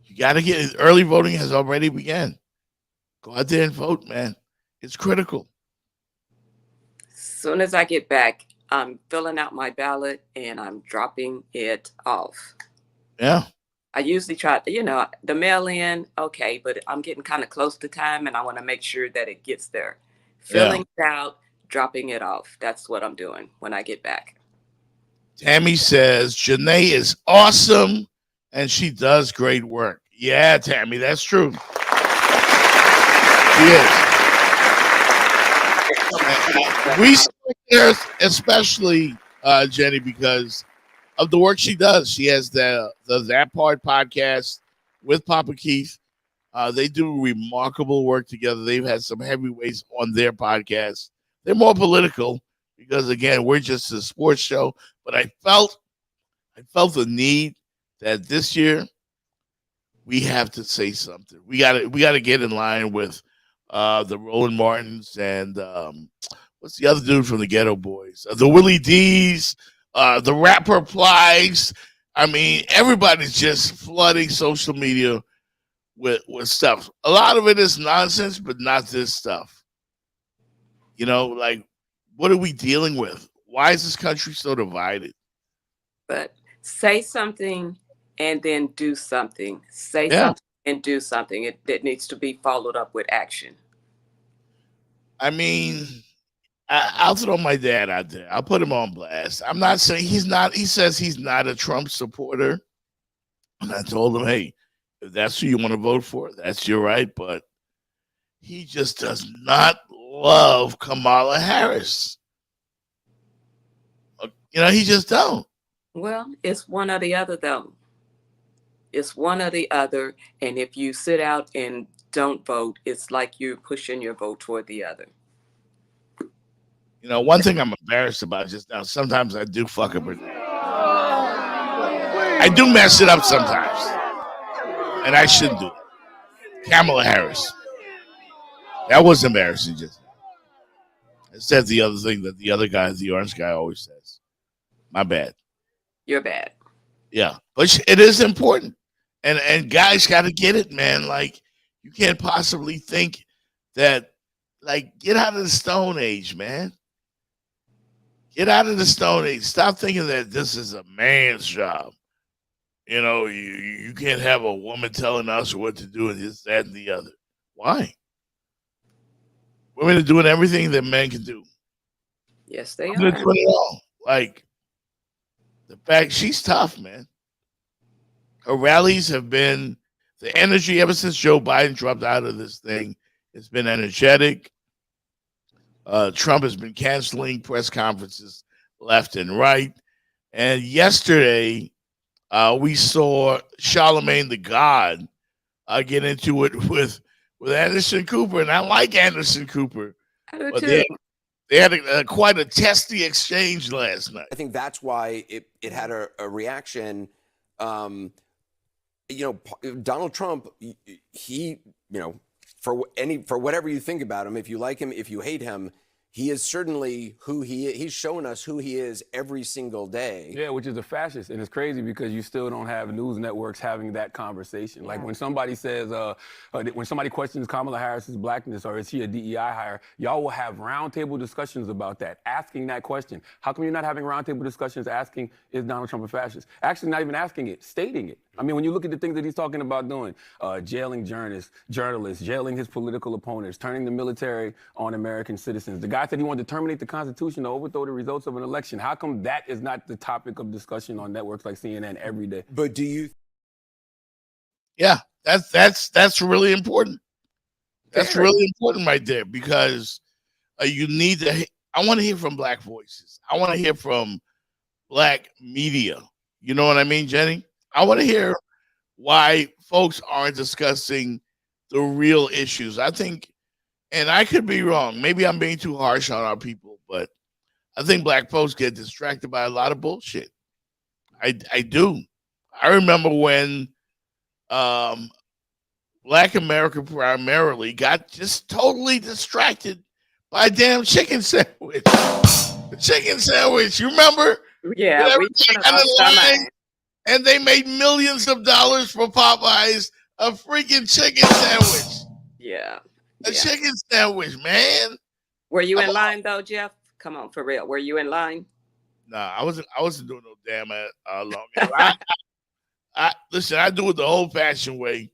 You got to get early voting has already begun. Go out there and vote, man. It's critical. As soon as I get back, I'm filling out my ballot and I'm dropping it off. Yeah. I usually try, the mail in, okay, but I'm getting kind of close to time and I want to make sure that it gets there. Filling it out, dropping it off. That's what I'm doing when I get back. Tammy says Janae is awesome and she does great work. Yeah, Tammy, that's true. She is. We select her especially, Jenny, because of the work she does. She has the That Part podcast with Papa Keith. They do remarkable work together. They've had some heavyweights on their podcast. They're more political because, again, we're just a sports show. But I felt the need that this year we have to say something. We gotta get in line with the Roland Martins and what's the other dude from the Ghetto Boys? The Willie D's, the rapper Plies. I mean, everybody's just flooding social media with stuff. A lot of it is nonsense, but not this stuff. Like, what are we dealing with? Why is this country so divided? But say something and then do something. Say Yeah. something and do something. It needs to be followed up with action. I mean, I'll throw my dad out there. I'll put him on blast. I'm not saying he's not. He says he's not a Trump supporter. And I told him, hey, if that's who you want to vote for, that's your right. But he just does not love Kamala Harris. He just don't. Well, it's one or the other, though. It's one or the other. And if you sit out and don't vote, it's like you're pushing your vote toward the other. One thing I'm embarrassed about just now, sometimes I do fuck up. I do mess it up sometimes. And I shouldn't do it. Kamala Harris. That was embarrassing just now. I said the other thing that the other guy, the orange guy, always says. My bad. You're bad. Yeah. But it is important. And guys got to get it, man. Like, you can't possibly think that, like, get out of the Stone Age, man. Get out of the Stone Age. Stop thinking that this is a man's job. You can't have a woman telling us what to do and this, that, and the other. Why? Women are doing everything that men can do. Yes, they They're are. doing it all. Like, the fact she's tough, man. Her rallies have been the energy ever since Joe Biden dropped out of this thing. It's been energetic. Trump has been canceling press conferences left and right. And yesterday, we saw Charlemagne the God get into it with Anderson Cooper. And I like Anderson Cooper. I do But too. they had quite a testy exchange last night. I think that's why it had a reaction. Donald Trump, he, for whatever you think about him, if you like him, if you hate him, he is certainly who he is. He's shown us who he is every single day. Yeah, which is a fascist. And it's crazy because you still don't have news networks having that conversation. Like when somebody says, when somebody questions Kamala Harris's blackness or is he a DEI hire, y'all will have roundtable discussions about that, asking that question. How come you're not having roundtable discussions asking, is Donald Trump a fascist? Actually not even asking it, stating it. I mean, when you look at the things that he's talking about doing, jailing journalists, jailing his political opponents, turning the military on American citizens. The guy said he wanted to terminate the Constitution to overthrow the results of an election. How come that is not the topic of discussion on networks like CNN every day? But do you? Yeah, that's really important. That's really important right there because you need to. I want to hear from Black voices. I want to hear from Black media. You know what I mean, Jenny? I want to hear why folks aren't discussing the real issues. I think, and I could be wrong. Maybe I'm being too harsh on our people, but I think Black folks get distracted by a lot of bullshit. I do. I remember when Black America primarily got just totally distracted by a damn chicken sandwich. The chicken sandwich, you remember? Yeah, we and they made millions of dollars for Popeyes, a freaking chicken sandwich. Yeah. A chicken sandwich, man. Were you in line though, Jeff? Come on, for real. Were you in line? Nah, I wasn't doing no damn long. Listen, I do it the old-fashioned way.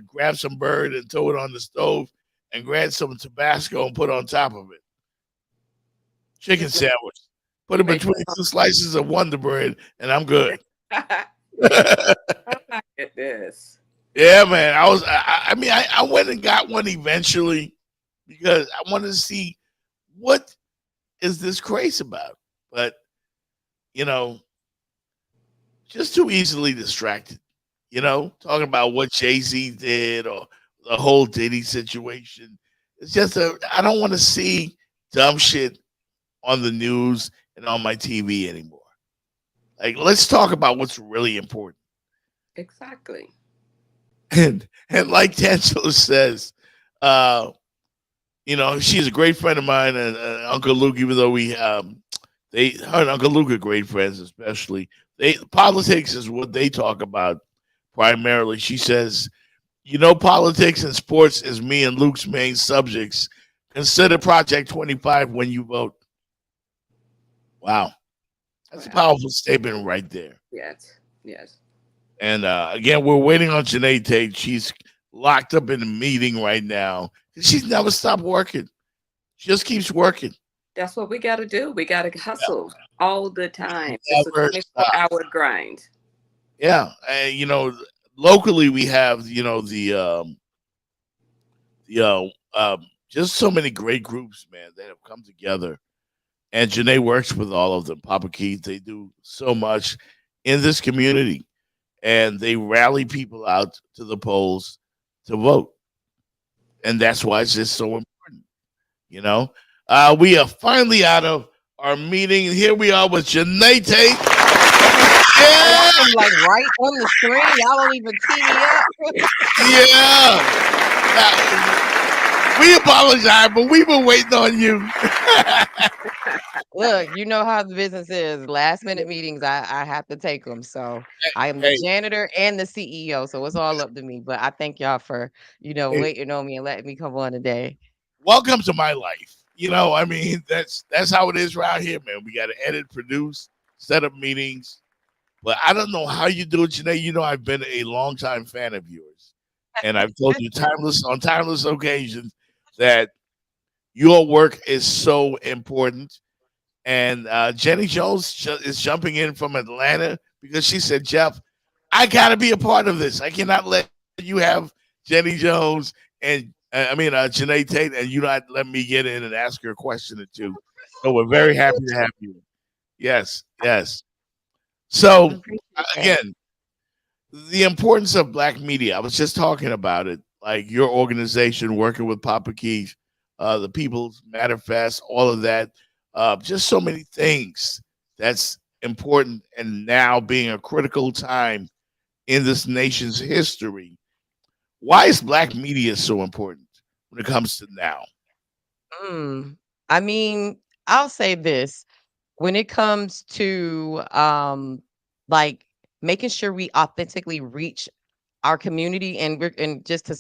Grab some bird and throw it on the stove and grab some Tabasco and put on top of it. Chicken sandwich. Put it Make between two slices of Wonder Bread, and I'm good. Oh my goodness. Yeah, man. I mean, I went and got one eventually because I wanted to see what is this craze about. But you know, just too easily distracted. Talking about what Jay-Z did or the whole Diddy situation. It's just I don't want to see dumb shit on the news and on my TV anymore. Like, let's talk about what's really important. Exactly. And like D'Angelo says, uh, she's a great friend of mine and Uncle Luke, even though her and Uncle Luke are great friends, especially. Politics is what they talk about primarily. She says, politics and sports is me and Luke's main subjects. Consider Project 25 when you vote. Wow. That's a powerful statement right there. Yes. Yes. And again, we're waiting on JANEY Tate. She's locked up in a meeting right now. She's never stopped working. She just keeps working. That's what we got to do. We got to hustle all the time. It's a Never 24-hour grind. Yeah. Locally we have, just so many great groups, man, that have come together. And JANEY works with all of them. Papa Keith, they do so much in this community. And they rally people out to the polls to vote. And that's why it's just so important. We are finally out of our meeting. Here we are with JANEY Tate. Yeah. I'm like right on the screen. Y'all don't even tee me up. Yeah. We apologize, but we've been waiting on you. Look, you know how the business is. Last minute meetings, I have to take them. So I am the janitor and the CEO. So it's all up to me. But I thank y'all for, waiting on me and letting me come on today. Welcome to my life. I mean, that's how it is around here, man. We got to edit, produce, set up meetings. But I don't know how you do it, JANEY. I've been a longtime fan of yours. And I've told you on timeless occasions that your work is so important. And Jenny Jones is jumping in from Atlanta because she said, Jeff, I got to be a part of this. I cannot let you have Jenny Jones and JANEY Tate and you not let me get in and ask her a question or two. So we're very happy to have you. Yes, yes. So again, the importance of Black media. I was just talking about it, like your organization working with Papa Keith, the People's Manifest, all of that. Just so many things that's important, and now being a critical time in this nation's history. Why is Black media so important when it comes to now? I mean, I'll say this. When it comes to like making sure we authentically reach our community and just to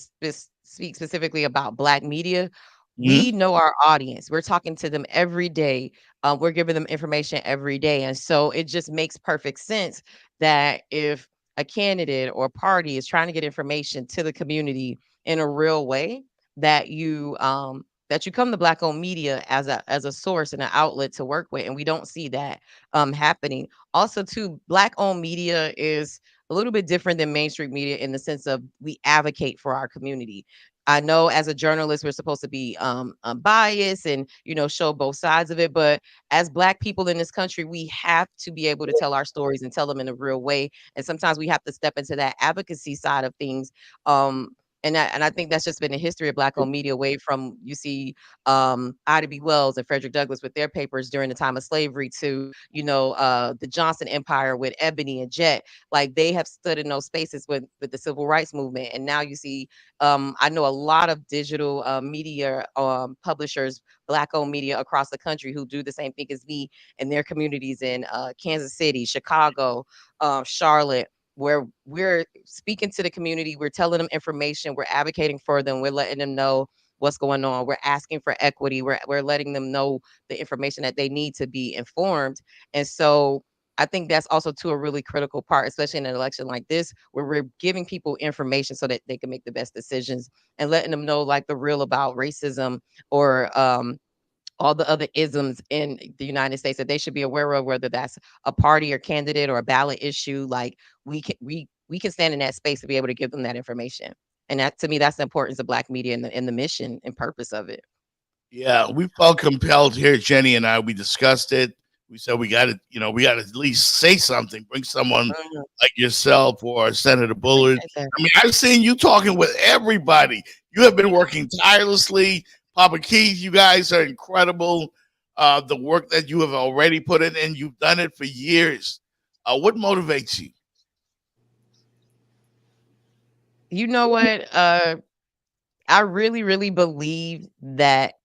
speak specifically about Black media, we know our audience. We're talking to them every day. We're giving them information every day. And so it just makes perfect sense that if a candidate or party is trying to get information to the community in a real way, that you come to Black owned media as a source and an outlet to work with. And we don't see that happening. Also, too, Black owned media is a little bit different than mainstream media in the sense of we advocate for our community. I know as a journalist, we're supposed to be unbiased and, show both sides of it. But as Black people in this country, we have to be able to tell our stories and tell them in a real way. And sometimes we have to step into that advocacy side of things. And I think that's just been the history of Black owned media, away from you see Ida B. Wells and Frederick Douglass with their papers during the time of slavery to, the Johnson Empire with Ebony and Jet. Like they have stood in those spaces with the civil rights movement. And now you see, I know a lot of digital media publishers, Black owned media across the country who do the same thing as me in their communities in Kansas City, Chicago, Charlotte, where we're speaking to the community, we're telling them information, we're advocating for them, we're letting them know what's going on, we're asking for equity, we're letting them know the information that they need to be informed. And so I think that's also too a really critical part, especially in an election like this, where we're giving people information so that they can make the best decisions and letting them know like the real about racism or all the other isms in the United States that they should be aware of, whether that's a party or candidate or a ballot issue. Like we can stand in that space to be able to give them that information. And that to me, that's the importance of Black media and the mission and purpose of it. Yeah, we felt compelled here, Jenny and I. We discussed it. We said we got to, we got to at least say something. Bring someone like yourself or Senator Bullard. I mean, I've seen you talking with everybody. You have been working tirelessly. Papa Keith, you guys are incredible. The work that you have already put in, and you've done it for years. What motivates you? You know what? I really, really believe that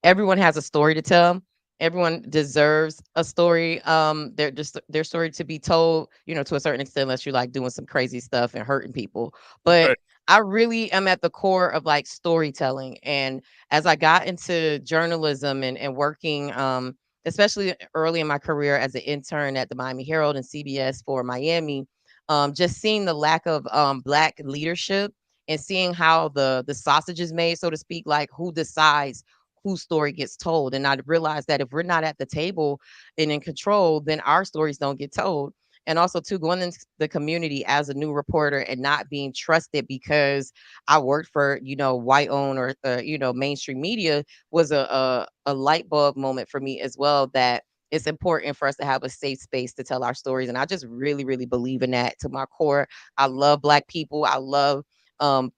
everyone has a story to tell. Everyone deserves a story. Their story to be told, to a certain extent, unless you're like doing some crazy stuff and hurting people. But Right. I really am at the core of like storytelling. And as I got into journalism and working, especially early in my career as an intern at the Miami Herald and CBS for Miami, just seeing the lack of Black leadership and seeing how the sausage is made, so to speak, like who decides whose story gets told. And I realized that if we're not at the table and in control, then our stories don't get told. And also, too, going into the community as a new reporter and not being trusted because I worked for, white owned or, mainstream media was a light bulb moment for me as well, that it's important for us to have a safe space to tell our stories. And I just really, really believe in that to my core. I love Black people. I love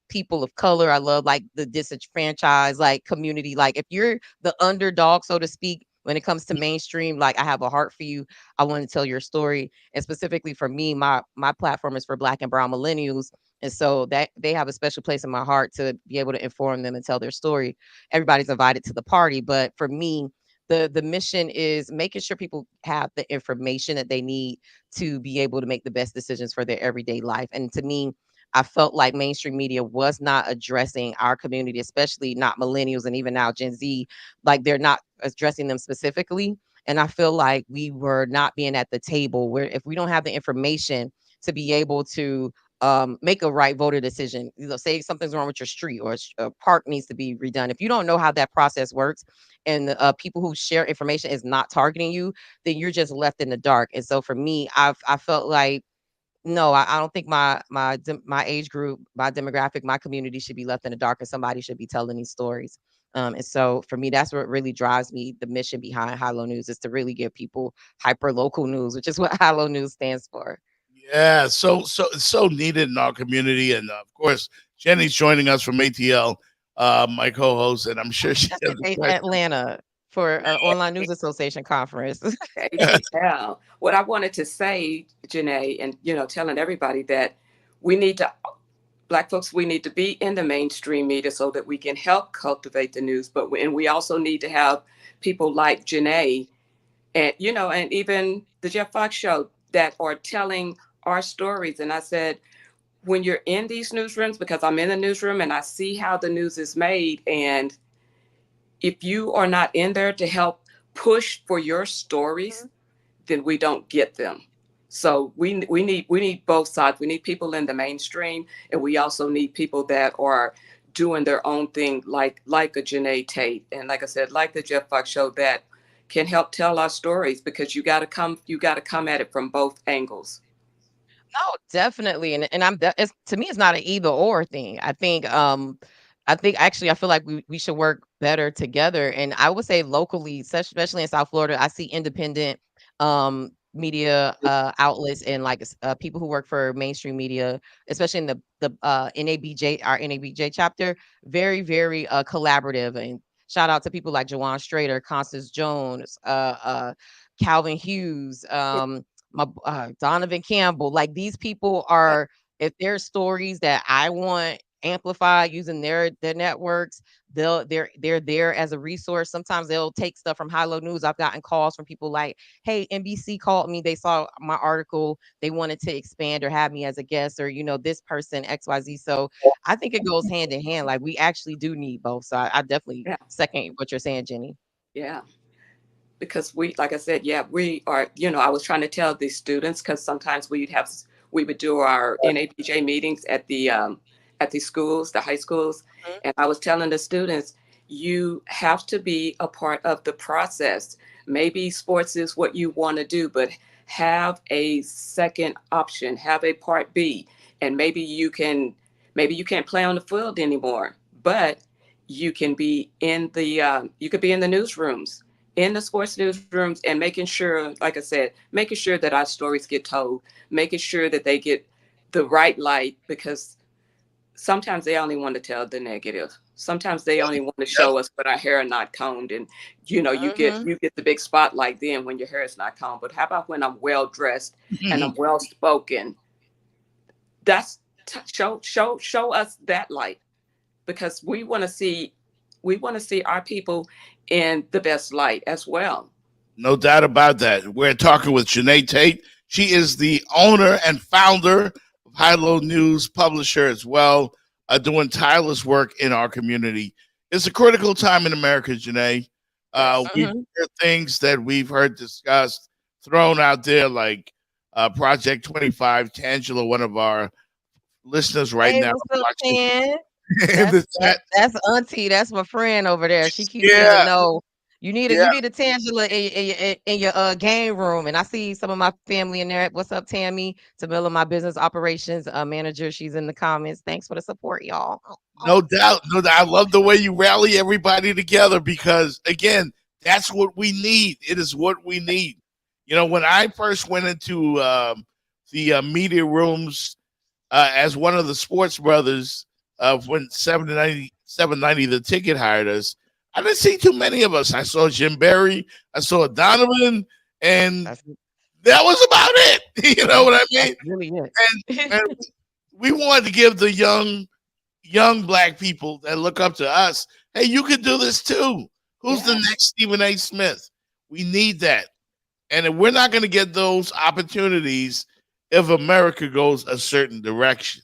people of color. I love like the disenfranchised like community. Like if you're the underdog, so to speak, when it comes to mainstream, like I have a heart for you. I want to tell your story. And specifically for me, my platform is for Black and brown millennials. And so that they have a special place in my heart to be able to inform them and tell their story. Everybody's invited to the party. But for me, the mission is making sure people have the information that they need to be able to make the best decisions for their everyday life. And to me, I felt like mainstream media was not addressing our community, especially not millennials and even now Gen Z, like they're not addressing them specifically. And I feel like we were not being at the table where if we don't have the information to be able to make a right voter decision, say something's wrong with your street or a park needs to be redone. If you don't know how that process works and the people who share information is not targeting you, then you're just left in the dark. And so for me, I felt like no, I don't think my age group, my demographic, my community should be left in the dark, and somebody should be telling these stories. And so for me, that's what really drives me. The mission behind HYLO News is to really give people hyper local news, which is what HYLO News stands for. Yeah, so it's so needed in our community, and of course, Jenny's joining us from ATL, my co-host, and I'm sure she That's has a in question. Atlanta for an Online News Association conference. Yeah. What I wanted to say, Janae, and telling everybody that we need to, Black folks, we need to be in the mainstream media so that we can help cultivate the news. But and we also need to have people like Janae, and and even the Jeff Fox show that are telling our stories. And I said, when you're in these newsrooms, because I'm in the newsroom and I see how the news is made, and if you are not in there to help push for your stories, then we don't get them. So we need both sides. We need people in the mainstream, and we also need people that are doing their own thing, like a Janae Tate, and like I said, like the Jeff Fox show, that can help tell our stories, because you got to come at it from both angles. No, definitely, and it's to me, it's not an either or thing. I think actually, I feel like we should work better together, and I would say locally, especially in South Florida, I see independent media outlets and like people who work for mainstream media, especially in the NABJ, our NABJ chapter, very very collaborative. And shout out to people like Jawan Strader, Constance Jones, Calvin Hughes. Donovan Campbell, like these people are, if there's stories that I want amplified using their networks, they're there as a resource. Sometimes they'll take stuff from HYLO News. I've gotten calls from people like, hey, NBC called me, they saw my article, they wanted to expand or have me as a guest, or this person XYZ. So I think it goes hand in hand. Like we actually do need both. So I definitely second what you're saying, Jenny. Yeah. Because like I said, yeah, we are, I was trying to tell these students, because sometimes we would do our NABJ meetings at the schools, the high schools. And I was telling the students, you have to be a part of the process. Maybe sports is what you want to do, but have a second option, have a part B, and maybe you can't play on the field anymore, but you can be in the you could be in the newsrooms, in the sports newsrooms, and making sure, like I said, making sure that our stories get told, making sure that they get the right light, because sometimes they only want to tell the negative. Sometimes they only want to show us when our hair are not combed, and you get the big spotlight then when your hair is not combed. But how about when I'm well dressed and I'm well spoken? That's show us that light, because we want to see our people in the best light as well. No doubt about that. We're talking with JANEY Tate. She is the owner and founder of HYLO News, publisher as well, doing tireless work in our community. It's a critical time in America, JANEY. We hear things that we've heard discussed, thrown out there, like Project 25. Tangela, one of our listeners right Hey, now, what's up, watching Tan? in the chat. That's Auntie. That's my friend over there. She keeps me in the Yeah, know. yeah. You need a Tangela in your game room, and I see some of my family in there. What's up, Tammy? Tamila, my business operations manager. She's in the comments. Thanks for the support, y'all. No doubt. No doubt. I love the way you rally everybody together because, again, that's what we need. It is what we need. You know, when I first went into the media rooms as one of the sports brothers when 790 the ticket hired us, I didn't see too many of us. I saw Jim Barry, I saw Donovan, and that was about it. You know what I mean? That's really it. And we wanted to give the young black people that look up to us, hey, you could do this too. Who's the next Stephen A. Smith? We need that. And if we're not going to get those opportunities if America goes a certain direction.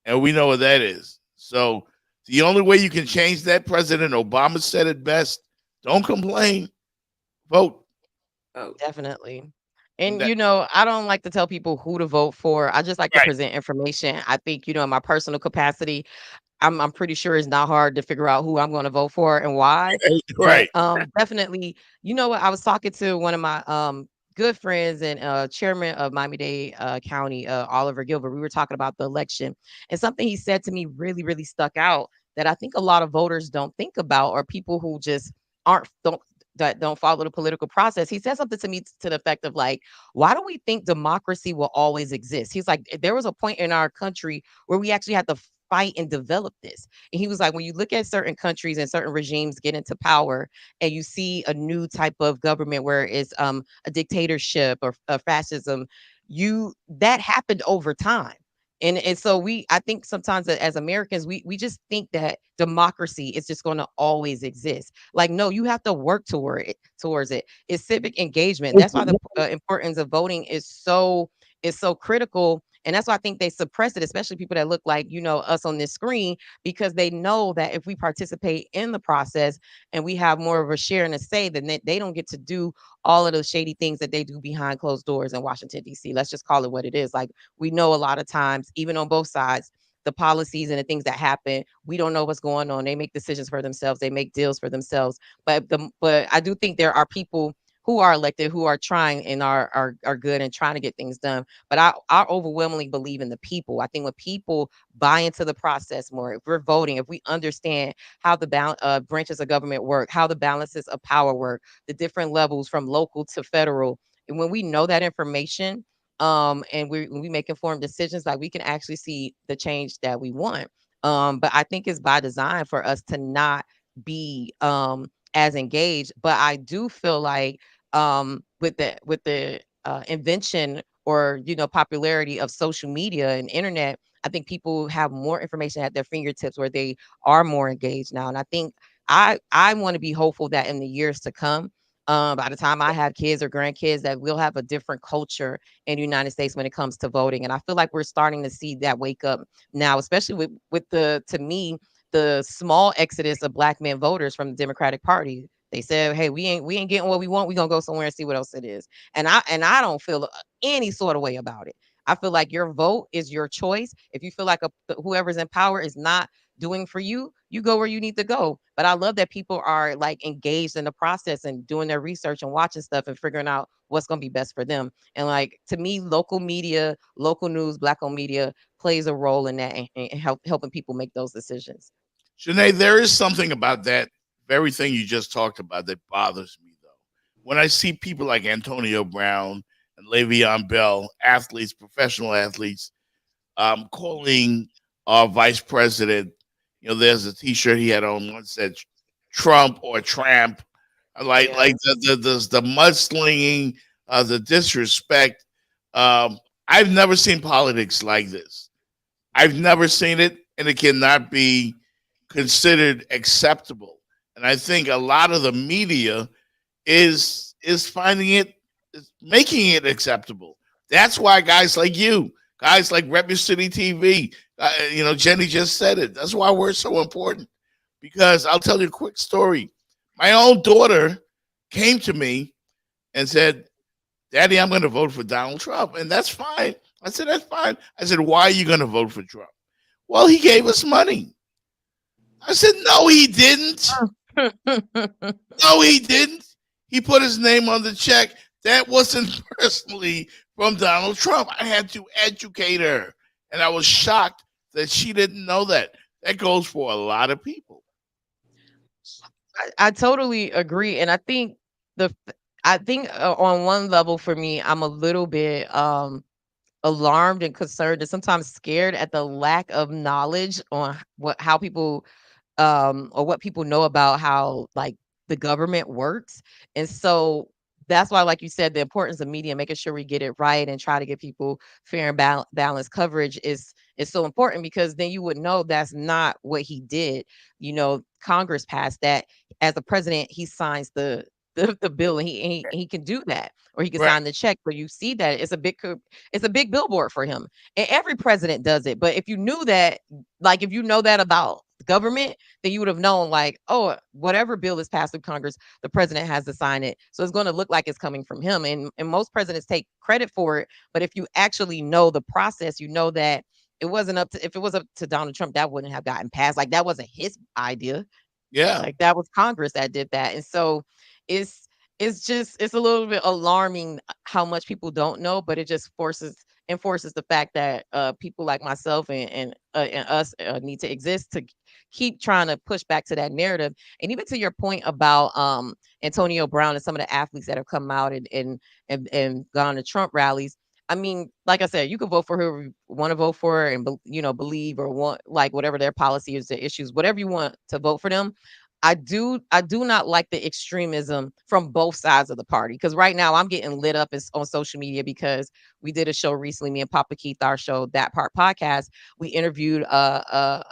And we know what that is. So the only way you can change that, President Obama said it best, don't complain, vote. Oh, definitely. And I don't like to tell people who to vote for. I just like to present information. I think, in my personal capacity, I'm pretty sure it's not hard to figure out who I'm going to vote for and why. Right. But definitely, what, I was talking to one of my good friends and chairman of Miami-Dade County, Oliver Gilbert. We were talking about the election, and something he said to me really, really stuck out that I think a lot of voters don't think about, or people who just aren't don't follow the political process. He said something to me to the effect of like, why do we think democracy will always exist? He's like, there was a point in our country where we actually had to fight and develop this. And he was like, when you look at certain countries and certain regimes get into power and you see a new type of government where it's a dictatorship or fascism, that happened over time. And so I think sometimes as Americans, we just think that democracy is just going to always exist. Like, no, you have to work towards it. It's civic engagement. That's why the importance of voting is so critical. And that's why I think they suppress it, especially people that look like, us on this screen, because they know that if we participate in the process and we have more of a share and a say, then they don't get to do all of those shady things that they do behind closed doors in Washington, D.C. Let's just call it what it is. Like, we know a lot of times, even on both sides, the policies and the things that happen, we don't know what's going on. They make decisions for themselves. They make deals for themselves. But I do think there are people who are elected, who are trying and are good and trying to get things done. But I overwhelmingly believe in the people. I think when people buy into the process more, if we're voting, if we understand how the branches of government work, how the balances of power work, the different levels from local to federal, and when we know that information, and when we make informed decisions, like, we can actually see the change that we want. But I think it's by design for us to not be as engaged. But I do feel like with the invention or popularity of social media and internet, I think people have more information at their fingertips where they are more engaged now. And I think I want to be hopeful that in the years to come, by the time I have kids or grandkids, that we'll have a different culture in the United States when it comes to voting. And I feel like we're starting to see that wake up now, especially with to me, the small exodus of black men voters from the Democratic Party. They said, "Hey, we ain't getting what we want. We're gonna go somewhere and see what else it is." And I don't feel any sort of way about it. I feel like your vote is your choice. If you feel like whoever's in power is not doing for you, you go where you need to go. But I love that people are like engaged in the process and doing their research and watching stuff and figuring out what's going to be best for them. And like to me, local media, local news, black owned media plays a role in that and helping people make those decisions. Janae, there is something about that very thing you just talked about that bothers me, though. When I see people like Antonio Brown and Le'Veon Bell, athletes, professional athletes, calling our vice president, there's a T-shirt he had on once said Trump or Tramp, like the mudslinging, the disrespect. I've never seen politics like this. I've never seen it, and it cannot be considered acceptable. And I think a lot of the media is finding it, is making it acceptable. That's why guys like you, guys like Rep Your City TV, Jenny just said it. That's why we're so important. Because I'll tell you a quick story. My own daughter came to me and said, "Daddy, I'm going to vote for Donald Trump," and that's fine. I said, "That's fine." I said, "Why are you going to vote for Trump?" "Well, he gave us money." I said, "No, he didn't. No, he didn't. He put his name on the check. That wasn't personally from Donald Trump." I had to educate her, and I was shocked that she didn't know that. That goes for a lot of people. I totally agree, and I think on one level for me, I'm a little bit alarmed and concerned and sometimes scared at the lack of knowledge on how people or what people know about how like the government works. And so that's why, like you said, the importance of media, making sure we get it right and try to give people fair and balanced coverage is so important, because then you would know that's not what he did. Congress passed that. As the president, he signs the bill, and he can do that, or he can Right. sign the check. But you see that it's a big billboard for him, and every president does it. But if you knew that, like if you know that about government, then you would have known, like, oh, whatever bill is passed through Congress, the president has to sign it. So it's going to look like it's coming from him. And most presidents take credit for it. But if you actually know the process, you know that it wasn't up to, if it was up to Donald Trump, that wouldn't have gotten passed. Like that wasn't his idea. Yeah. Like that was Congress that did that. And so it's it's a little bit alarming how much people don't know, but it just enforces the fact that people like myself and us need to exist to keep trying to push back to that narrative. And even to your point about Antonio Brown and some of the athletes that have come out and gone to Trump rallies. I mean, like I said, you can vote for whoever you want to vote for and believe or want, like whatever their policy is, the issues, whatever you want to vote for them. I do not like the extremism from both sides of the party, because right now I'm getting lit up on social media because we did a show recently, me and Papa Keith, our show That Part podcast. We interviewed a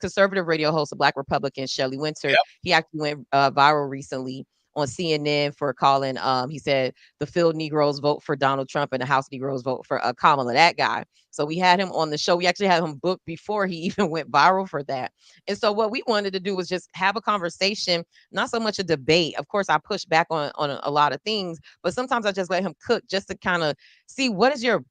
conservative radio host, a Black Republican, Shelley Winter. Yep. He actually went viral recently on CNN for calling. He said the field Negroes vote for Donald Trump and the House Negroes vote for Kamala. That guy. So we had him on the show. We actually had him booked before he even went viral for that. And so what we wanted to do was just have a conversation, not so much a debate. Of course, I push back on a lot of things, but sometimes I just let him cook just to kind of see what is your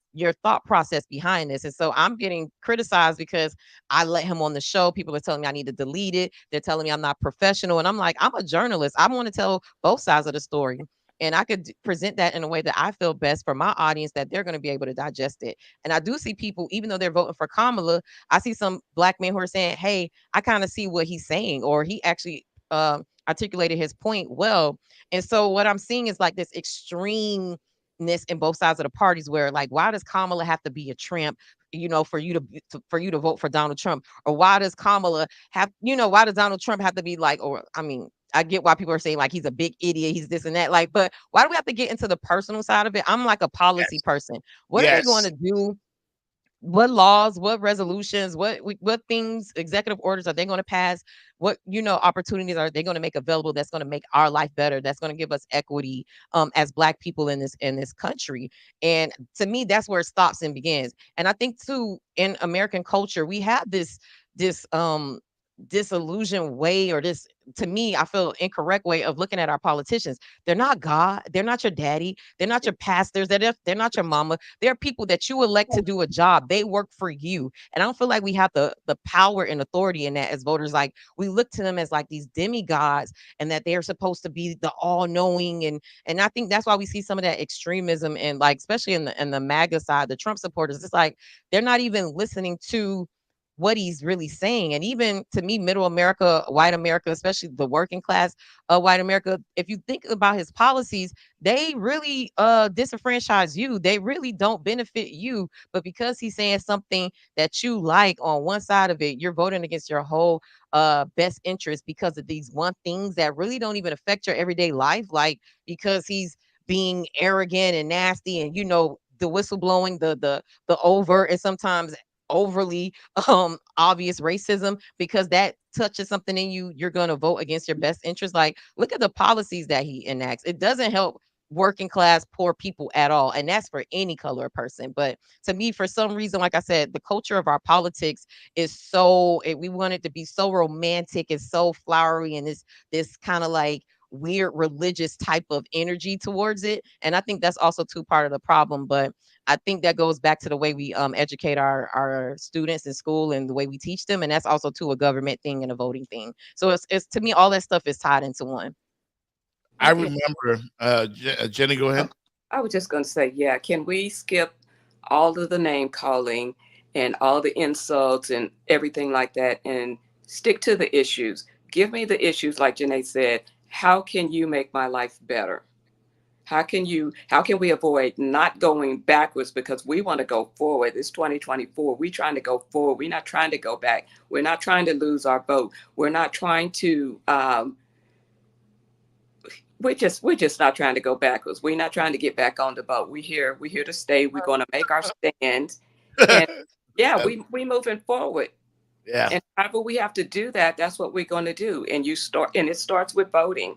thought process behind this. And so I'm getting criticized because I let him on the show. People are telling me I need to delete it. They're telling me I'm not professional. And I'm like, I'm a journalist. I want to tell both sides of the story. And I could present that in a way that I feel best for my audience, that they're going to be able to digest it. And I do see people, even though they're voting for Kamala, I see some Black men who are saying, hey, I kind of see what he's saying, or he actually articulated his point well. And so what I'm seeing is like this extremeness in both sides of the parties, where like, why does Kamala have to be a tramp, for you to vote for Donald Trump? Or why does Kamala have, why does Donald Trump have to be like, or I mean, I get why people are saying like he's a big idiot, he's this and that. Like, but why do we have to get into the personal side of it? I'm like a policy person. What are they going Yes. to do? What laws, what resolutions, what things, executive orders are they going to pass? What opportunities are they going to make available that's going to make our life better? That's going to give us equity as Black people in this country. And to me, that's where it stops and begins. And I think too, in American culture, we have this disillusioned way, or this, to me, I feel incorrect way of looking at our politicians. They're not God. They're not your daddy. They're not your pastors. They're not your mama. They're people that you elect to do a job. They work for you. And I don't feel like we have the power and authority in that as voters. Like, we look to them as like these demigods, and that they're supposed to be the all-knowing. And I think that's why we see some of that extremism, and like, especially in the MAGA side, the Trump supporters. It's like they're not even listening to what he's really saying. And even to me, middle America, white America, especially the working class white America, if you think about his policies, they really disenfranchise you. They really don't benefit you. But because he's saying something that you like on one side of it, you're voting against your whole best interest because of these one things that really don't even affect your everyday life. Like, because he's being arrogant and nasty, and the whistleblowing, the over, and sometimes overly obvious racism, because that touches something in you, you're going to vote against your best interest. Like, look at the policies that he enacts. It doesn't help working class poor people at all, and that's for any color person. But to me, for some reason, like I said, the culture of our politics is we want it to be so romantic and so flowery, and this kind of like weird religious type of energy towards it. And I think that's also too part of the problem. But I think that goes back to the way we educate our students in school, and the way we teach them, and that's also to a government thing and a voting thing. So it's to me, all that stuff is tied into one. I remember, Jenny, go ahead. I was just going to say, yeah, can we skip all of the name calling and all the insults and everything like that, and stick to the issues? Give me the issues, like Janae said. How can you make my life better? How can we avoid not going backwards, because we want to go forward? It's 2024. We're trying to go forward. We're not trying to go back. We're not trying to lose our vote. We're not trying to we're just not trying to go backwards. We're not trying to get back on the boat. We're here to stay. We're going to make our stand. And yeah, we moving forward. Yeah. And however we have to do that, that's what we're going to do. And it starts with voting.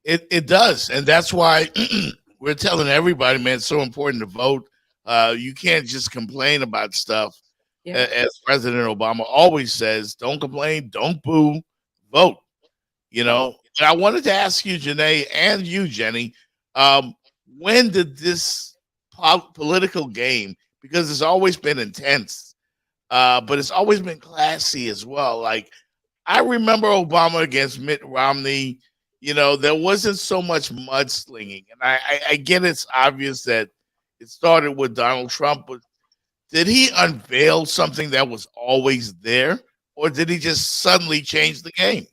It does, and that's why we're telling everybody, man, it's so important to vote. You can't just complain about stuff. Yeah. As President Obama always says, don't complain, don't boo, vote. And I wanted to ask you, Janae, and you, Jenny, when did this political game, because it's always been intense, but it's always been classy as well. Like, I remember Obama against Mitt Romney. There wasn't so much mudslinging. And I get it's obvious that it started with Donald Trump, but did he unveil something that was always there, or did he just suddenly change the game?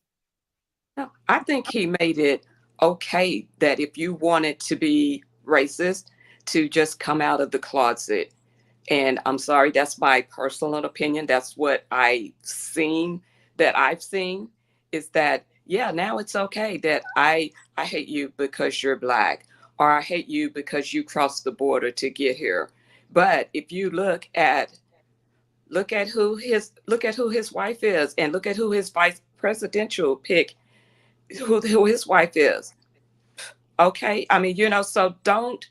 No, I think he made it okay that if you wanted to be racist, to just come out of the closet. And I'm sorry, that's my personal opinion. That's what I've seen, is that, yeah, now it's okay that I hate you because you're black, or I hate you because you crossed the border to get here. But if you look at who his wife is, and look at who his vice presidential pick, who his wife is. Okay, I mean, so don't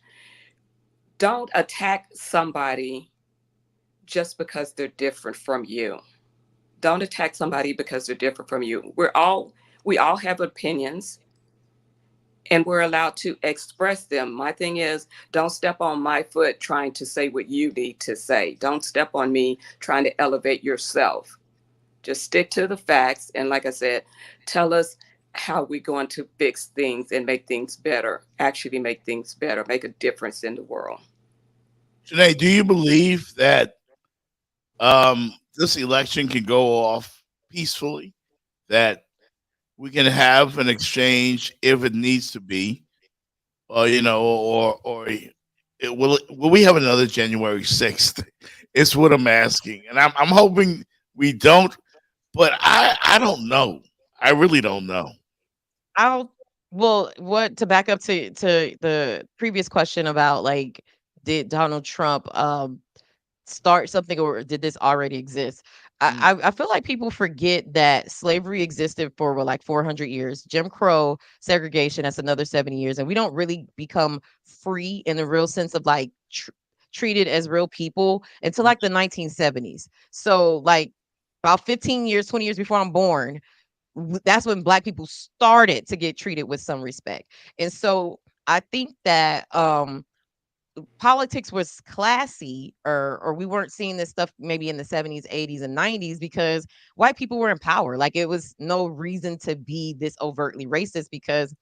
attack somebody just because they're different from you. Don't attack somebody because they're different from you. We all have opinions, and we're allowed to express them. My thing is, don't step on my foot trying to say what you need to say. Don't step on me trying to elevate yourself. Just stick to the facts. And like I said, tell us how we're going to fix things and make things better, actually make things better, make a difference in the world. Janae, do you believe that this election can go off peacefully, that we can have an exchange if it needs to be, or will we have another January 6th? It's what I'm asking, and I'm hoping we don't, but I don't know. I really don't know. What to back up to the previous question about, like, did Donald Trump start something, or did this already exist? I feel like people forget that slavery existed for like 400 years. Jim Crow segregation, that's another 70 years, and we don't really become free in the real sense of like treated as real people until like the 1970s. So like about 15 years, 20 years before I'm born, that's when Black people started to get treated with some respect. And so I think that politics was classy, or we weren't seeing this stuff maybe in the 70s, 80s, and 90s because white people were in power. Like it was no reason to be this overtly racist because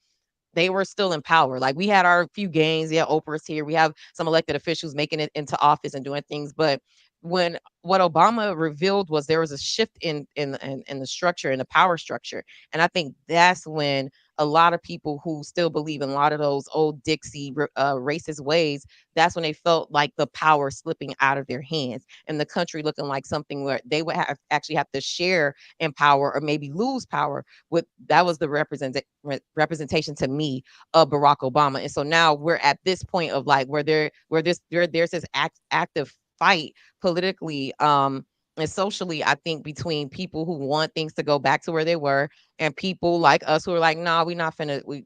they were still in power. Like we had our few gains. Yeah, Oprah's here. We have some elected officials making it into office and doing things. But when what Obama revealed was there was a shift in the structure, in the power structure, and I think that's when a lot of people who still believe in a lot of those old Dixie racist ways, that's when they felt like the power slipping out of their hands and the country looking like something where they would actually have to share in power or maybe lose power with. That was the representation to me of Barack Obama. And so now we're at this point of like there's this active fight politically and socially, I think, between people who want things to go back to where they were and people like us who are like, nah, we're not finna, we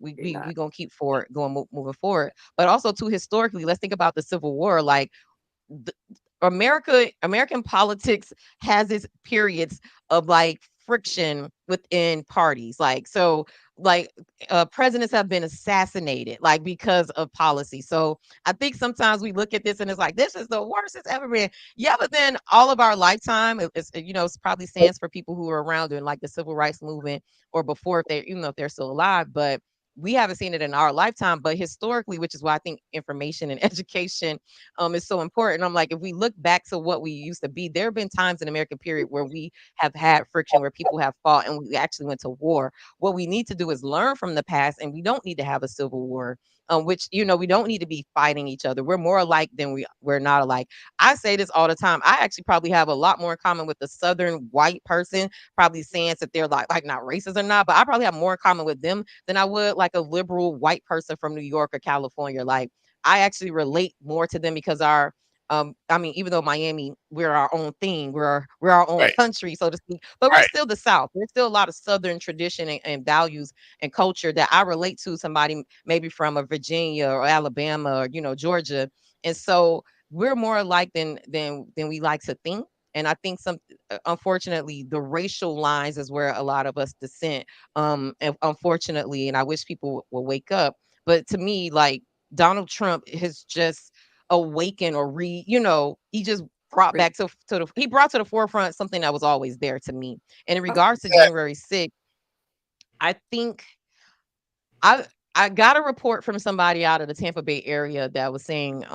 gonna keep forward, moving forward. But also too, historically, let's think about the Civil War. Like the, American politics has its periods of like friction within parties. Like so, like presidents have been assassinated like because of policy. So I think sometimes we look at this and it's like this is the worst it's ever been. Yeah, but then all of our lifetime, it's it's probably stands for people who were around during like the civil rights movement or before if they if they're still alive, but we haven't seen it in our lifetime. But historically, which is why I think information and education is so important. I'm like, if we look back to what we used to be, there have been times in the American period where we have had friction, where people have fought and we actually went to war. What we need to do is learn from the past, and we don't need to have a civil war. Which we don't need to be fighting each other. We're more alike than we're not alike. I say this all the time. I actually probably have a lot more in common with the Southern white person, probably saying that they're like not racist or not, but I probably have more in common with them than I would like a liberal white person from New York or California. Like I actually relate more to them because I mean, even though Miami, we're our own thing, we're our own Right. country, so to speak, but we're Right. still the South. There's still a lot of Southern tradition and values and culture that I relate to somebody maybe from a Virginia or Alabama or Georgia. And so we're more alike than we like to think. And I think unfortunately, the racial lines is where a lot of us dissent. And unfortunately, and I wish people will wake up. But to me, like Donald Trump has just awakened or he just brought back he brought to the forefront something that was always there to me. And in regards to January 6th, I think I I got a report from somebody out of the Tampa Bay area that was saying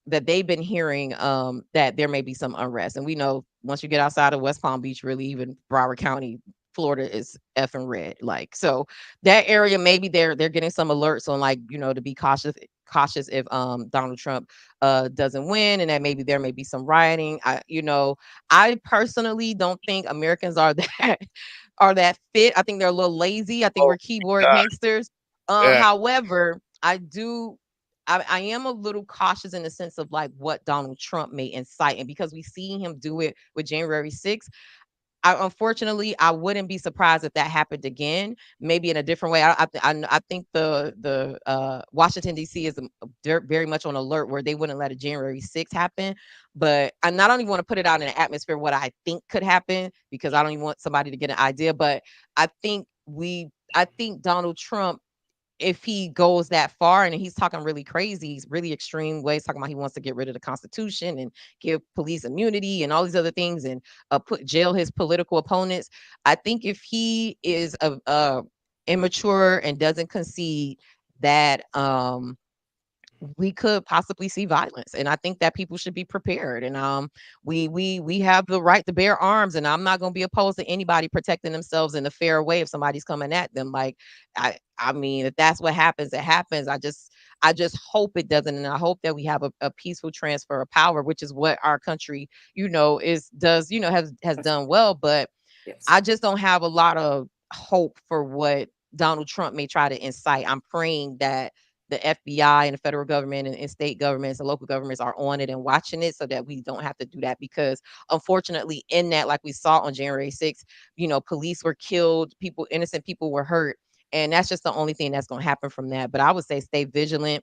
that they've been hearing that there may be some unrest. And we know once you get outside of West Palm Beach, really even Broward County, Florida is effing red. Like so that area maybe they're getting some alerts on like, to be cautious if Donald Trump doesn't win and that maybe there may be some rioting. I personally don't think Americans are that are that fit. I think they're a little lazy. I think Oh we're keyboard God. gangsters. Yeah. However, I am a little cautious in the sense of like what Donald Trump may incite, and because we see him do it with January 6th, unfortunately, I wouldn't be surprised if that happened again, maybe in a different way. I think the Washington D.C. is very much on alert where they wouldn't let a January 6th happen. But I not only want to put it out in the atmosphere what I think could happen because I don't even want somebody to get an idea, but I think Donald Trump, if he goes that far and he's talking really crazy, he's really extreme ways, talking about he wants to get rid of the Constitution and give police immunity and all these other things and put jail his political opponents. I think if he is immature and doesn't concede that we could possibly see violence, and I think that people should be prepared. And we have the right to bear arms, and I'm not going to be opposed to anybody protecting themselves in a fair way if somebody's coming at them. Like I mean, if that's what happens, it happens. I just hope it doesn't, and I hope that we have a peaceful transfer of power, which is what our country has done well. But I just don't have a lot of hope for what Donald Trump may try to incite. I'm praying that the FBI and the federal government and state governments and local governments are on it and watching it so that we don't have to do that. Because unfortunately, in that, like we saw on January 6th, police were killed, innocent people were hurt. And that's just the only thing that's going to happen from that. But I would say stay vigilant.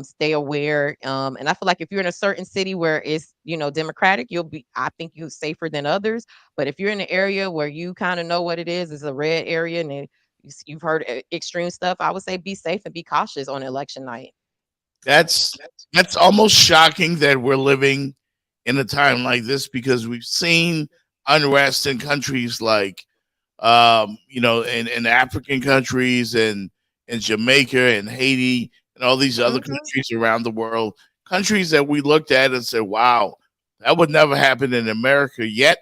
stay aware. And I feel like if you're in a certain city where it's, Democratic, I think you're safer than others. But if you're in an area where you kind of know what it is, it's a red area and you've heard extreme stuff, I would say be safe and be cautious on election night. That's that's almost shocking that we're living in a time like this because we've seen unrest in countries like in African countries and in Jamaica and Haiti and all these other Mhm. countries around the world, countries that we looked at and said, "Wow, that would never happen in America." Yet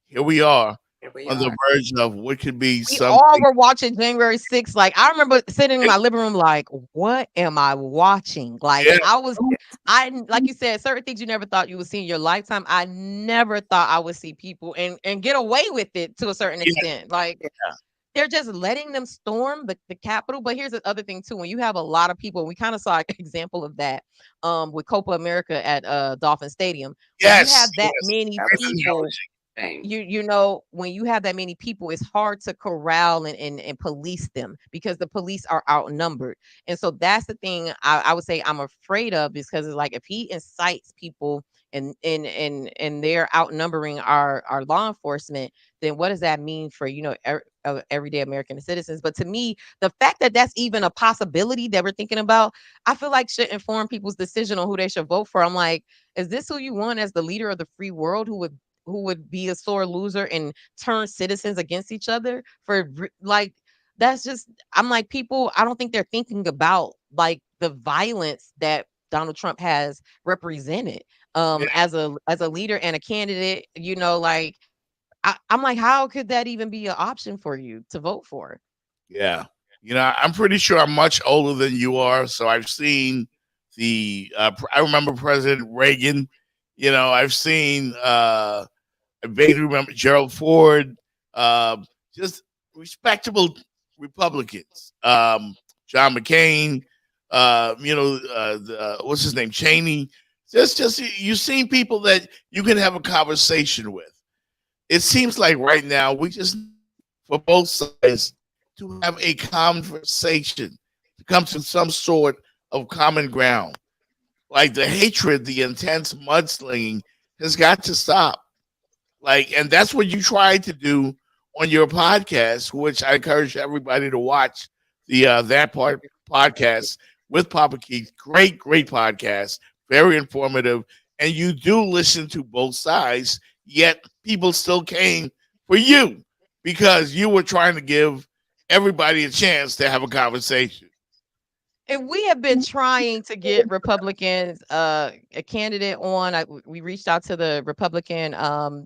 here we are Here we on the are. verge of what could be We all something. were watching January 6th. Like, I remember sitting in my living room, like, what am I watching? Like, Yeah, like you said, certain things you never thought you would see in your lifetime. I never thought I would see people and get away with it to a certain yeah, extent. Like, yeah. they're just letting them storm the Capitol. But here's the other thing too: when you have a lot of people, we kind of saw an example of that with Copa America at Dolphin Stadium. When you Yes, have that yes. many That was a people, shame. when you have that many people, it's hard to corral and police them because the police are outnumbered. And so that's the thing I would say I'm afraid of, because it's like if he incites people and they're outnumbering our law enforcement, then what does that mean for everyday American citizens? But to me, the fact that that's even a possibility that we're thinking about, I feel like should inform people's decision on who they should vote for. I'm like, is this who you want as the leader of the free world, who would be a sore loser and turn citizens against each other like, that's just, I'm like, people, I don't think they're thinking about like the violence that Donald Trump has represented Yeah, as a leader and a candidate, like I'm like, how could that even be an option for you to vote for? yeah. I'm pretty sure I'm much older than you are, so I've seen I remember President Reagan. I've seen I vaguely remember Gerald Ford, just respectable Republicans. John McCain, what's his name, Cheney. Just you've seen people that you can have a conversation with. It seems like right now we just for both sides to have a conversation, to come to some sort of common ground. Like the hatred, the intense mudslinging has got to stop. Like, and that's what you tried to do on your podcast, which I encourage everybody to watch the that part podcast with Papa Keith. Great, great podcast, very informative, and you do listen to both sides. Yet people still came for you because you were trying to give everybody a chance to have a conversation. And we have been trying to get Republicans a candidate on. We reached out to the Republican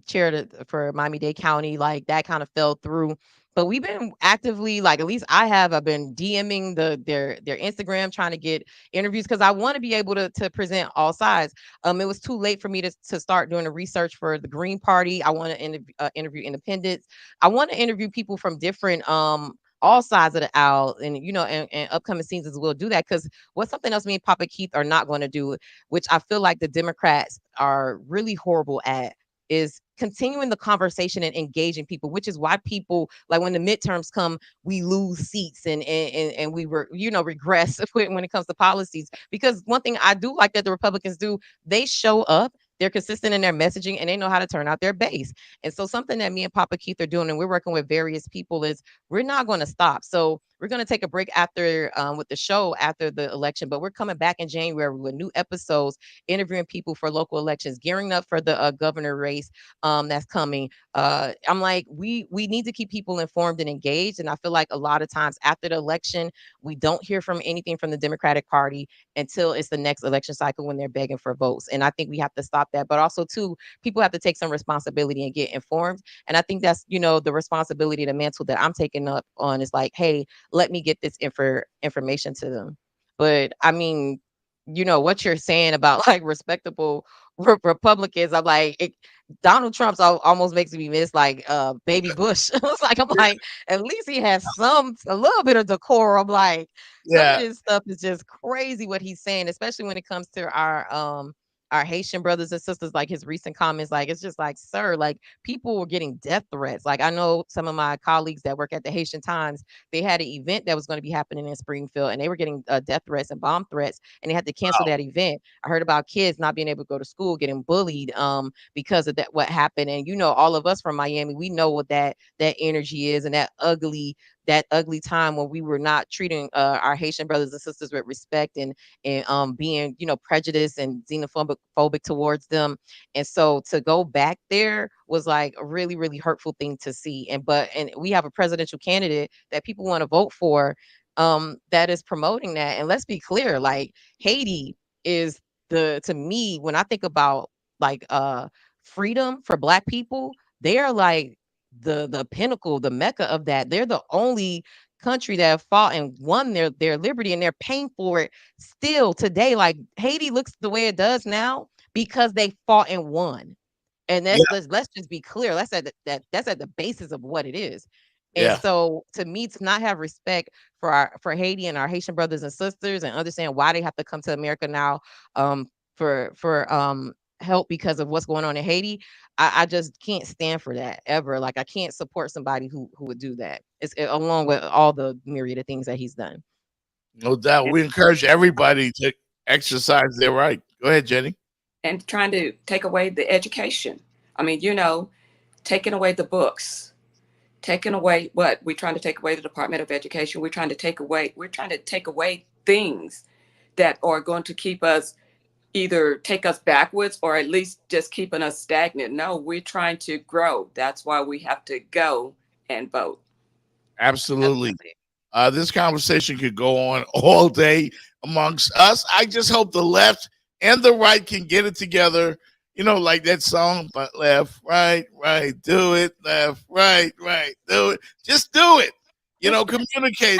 chair for Miami-Dade County, like that kind of fell through. But we've been actively, like at least I've been DMing their Instagram trying to get interviews because I want to be able to present all sides. It was too late for me to start doing the research for the Green Party. I want to interview independents. I want to interview people from different all sides of the aisle, and and upcoming seasons will do that, because what's something else me and Papa Keith are not going to do, which I feel like the Democrats are really horrible at, is continuing the conversation and engaging people, which is why people, like when the midterms come, we lose seats and we were regress when it comes to policies. Because one thing I do like that the Republicans do, they show up, they're consistent in their messaging, and they know how to turn out their base. And so something that me and Papa Keith are doing, and we're working with various people, is we're not going to stop. So we're going to take a break after with the show after the election, but we're coming back in January with new episodes, interviewing people for local elections, gearing up for the governor race that's coming. I'm like, we need to keep people informed and engaged, and I feel like a lot of times after the election, we don't hear from anything from the Democratic Party until it's the next election cycle when they're begging for votes. And I think we have to stop that. But also, too, people have to take some responsibility and get informed. And I think that's, the responsibility, the mantle that I'm taking up on is like, hey, let me get this information to them. But I mean, what you're saying about like respectable Republicans, I'm like, Donald Trump's almost makes me miss like baby Bush. It's like, I'm like, at least he has a little bit of decorum. Like some of Yeah, this stuff is just crazy what he's saying, especially when it comes to our Haitian brothers and sisters, like his recent comments, like it's just like, sir, like people were getting death threats. Like I know some of my colleagues that work at the Haitian Times, they had an event that was going to be happening in Springfield, and they were getting death threats and bomb threats, and they had to cancel that event. I heard about kids not being able to go to school, getting bullied because of that, what happened. And all of us from Miami, we know what that energy is, and that ugly time when we were not treating our Haitian brothers and sisters with respect, and being prejudiced and xenophobic towards them. And so to go back there was like a really, really hurtful thing to see. And we have a presidential candidate that people want to vote for, that is promoting that. And let's be clear, like Haiti is to me, when I think about like freedom for Black people, they are like the pinnacle, the mecca of that. They're the only country that have fought and won their liberty, and they're paying for it still today. Like Haiti looks the way it does now because they fought and won. And Yeah. let's just be clear. That's at the basis of what it is. And Yeah. so to me, to not have respect for Haiti and our Haitian brothers and sisters, and understand why they have to come to America now, for help because of what's going on in Haiti, I just can't stand for that ever. Like I can't support somebody who would do that. It's along with all the myriad of things that he's done. No doubt. We encourage everybody to exercise their right. Go ahead, Jenny. And trying to take away the education. I mean, taking away the books, taking away what? We're trying to take away the Department of Education. We're trying to take away things that are going to keep us, either take us backwards or at least just keeping us stagnant. No, we're trying to grow. That's why we have to go and vote. Absolutely. This conversation could go on all day amongst us. I just hope the left and the right can get it together. Like that song, but left, right, do it. Left, right, do it. Just do it. Communicate.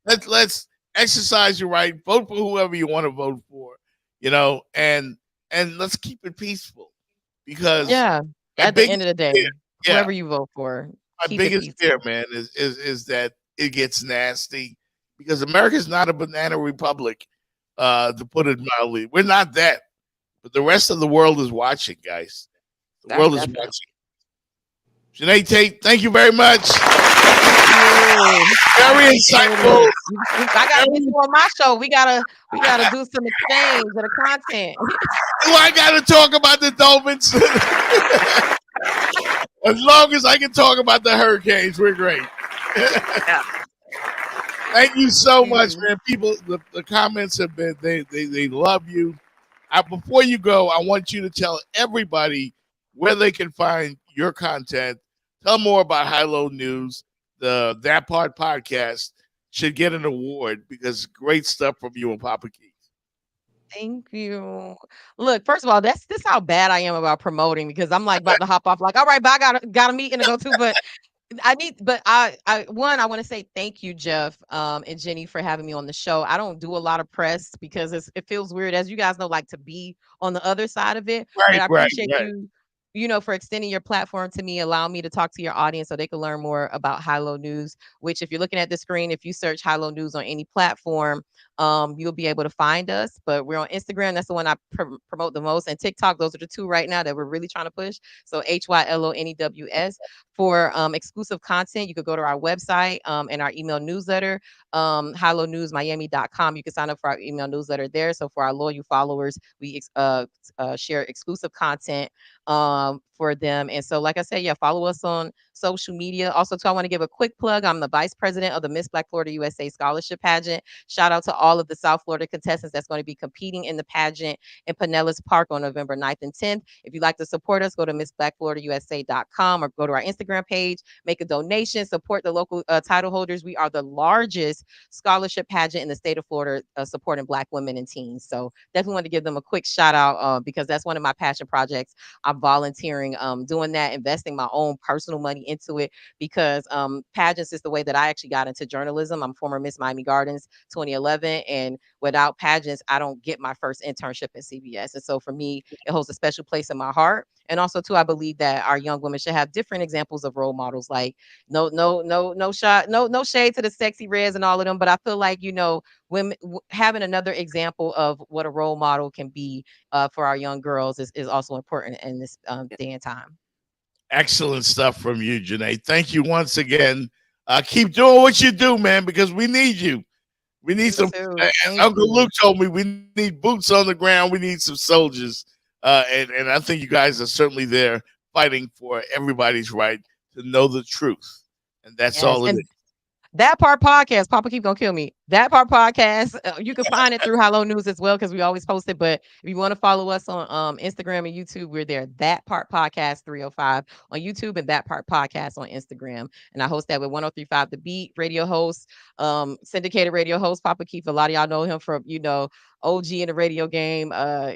Let's exercise your right. Vote for whoever you want to vote for. And let's keep it peaceful, because At the end of the day, yeah, whoever you vote for, my biggest fear, man, is that it gets nasty, because America is not a banana republic, to put it mildly. We're not that, but the rest of the world is watching, guys. The world is watching. JANEY Tate, thank you very much. Very insightful. I gotta get you on my show. We gotta do some exchange of the content. I gotta talk about the Dolphins. As long as I can talk about the Hurricanes, we're great. Thank you so much, man. People, the comments have been, they love you. Before you go, I want you to tell everybody where they can find your content. Tell more about HYLO News. The That Part podcast should get an award, because great stuff from you and Papa Keith. Thank you. Look, first of all, this how bad I am about promoting, because I'm like about to hop off. Like, all right, but I got a meeting to go to, but I want to say thank you, Jeff, and Jenny, for having me on the show. I don't do a lot of press because it feels weird, as you guys know, like to be on the other side of it. Right, but I appreciate right. you, for extending your platform to me, allowing me to talk to your audience so they can learn more about HYLO News, which, if you're looking at the screen, if you search HYLO News on any platform, you'll be able to find us. But we're on Instagram. That's the one I promote the most. And TikTok. Those are the two right now that we're really trying to push. So HYLONEWS. For exclusive content, you could go to our website and our email newsletter, HYLONewsMiami.com. You can sign up for our email newsletter there. So for our loyal followers, we share exclusive content for them. And so, like I said, follow us on social media. Also, too, I want to give a quick plug. I'm the vice president of the Miss Black Florida USA Scholarship Pageant. Shout out to all of the South Florida contestants that's going to be competing in the pageant in Pinellas Park on November 9th and 10th. If you'd like to support us, go to MissBlackFloridaUSA.com or go to our Instagram page, make a donation, support the local title holders. We are the largest scholarship pageant in the state of Florida, supporting Black women and teens. So definitely want to give them a quick shout out, because that's one of my passion projects. I'm volunteering, doing that, investing my own personal money into it because pageants is the way that I actually got into journalism. I'm former Miss Miami Gardens 2011, and without pageants, I don't get my first internship at CBS. And so for me, it holds a special place in my heart. And also too, I believe that our young women should have different examples of role models. Like no shade to the sexy reds and all of them, but I feel like women having another example of what a role model can be for our young girls is also important in this day and time. Excellent stuff from you, Janae. Thank you once again. Keep doing what you do, man, because we need you. We need some. As Uncle Luke told me, we need boots on the ground. We need some soldiers, and I think you guys are certainly there fighting for everybody's right to know the truth, and that's all it is. That Part Podcast, Papa keep gonna kill me. That Part Podcast, you can find it through HYLO News as well because we always post it. But if you want to follow us on Instagram and YouTube, we're there. That Part Podcast 305 on YouTube and That Part Podcast on Instagram. And I host that with 103.5 The Beat radio host, syndicated radio host Papa Keith. A lot of y'all know him from OG in the radio game.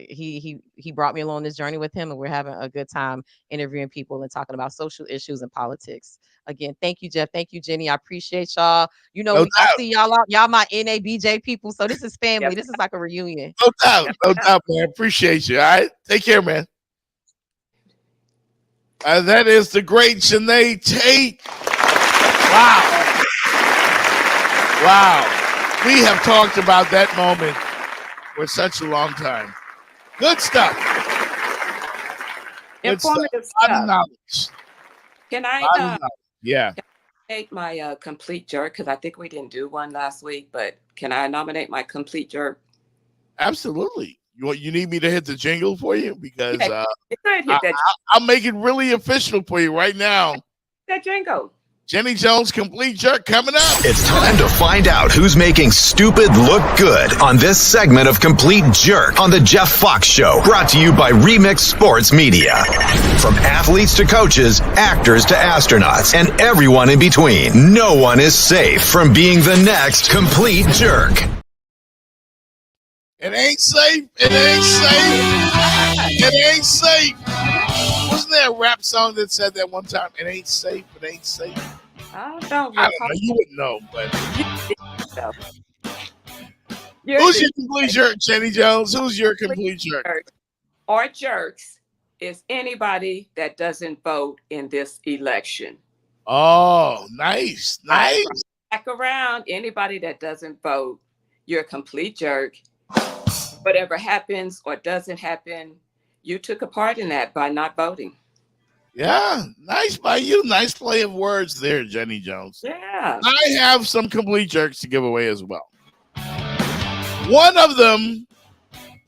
He brought me along this journey with him, and we're having a good time interviewing people and talking about social issues and politics. Again, thank you, Jeff. Thank you, Jenny. I appreciate y'all. I see y'all out. Y'all my NABJ people. So this is family. Yep. This is like a reunion. No doubt, man. Appreciate you. All right. Take care, man. That is the great JANEY Tate. Wow. We have talked about that moment for such a long time. Good stuff. Informative stuff. A lot stuff. of knowledge. Can I yeah. nominate my complete jerk? Because I think we didn't do one last week, but can I nominate my complete jerk? Absolutely. You need me to hit the jingle for you? Because that. I'll make it really official for you right now. That jingle. Jenny Jones Complete Jerk coming up. It's time to find out who's making stupid look good on this segment of Complete Jerk on the Jeff Fox Show, brought to you by Remix Sports Media. From athletes to coaches, actors to astronauts, and everyone in between, no one is safe from being the next Complete Jerk. It ain't safe. It ain't safe. It ain't safe. Wasn't there a rap song that said that one time? It ain't safe. It ain't safe. I don't know. You wouldn't know, but who's your complete jerk, Jenny Jones? Who's your complete jerk? Or jerks is anybody that doesn't vote in this election. Oh, nice. Back around, anybody that doesn't vote, you're a complete jerk. Whatever happens or doesn't happen, you took a part in that by not voting. Yeah, nice by you. Nice play of words there, Jenny Jones. Yeah. I have some complete jerks to give away as well. One of them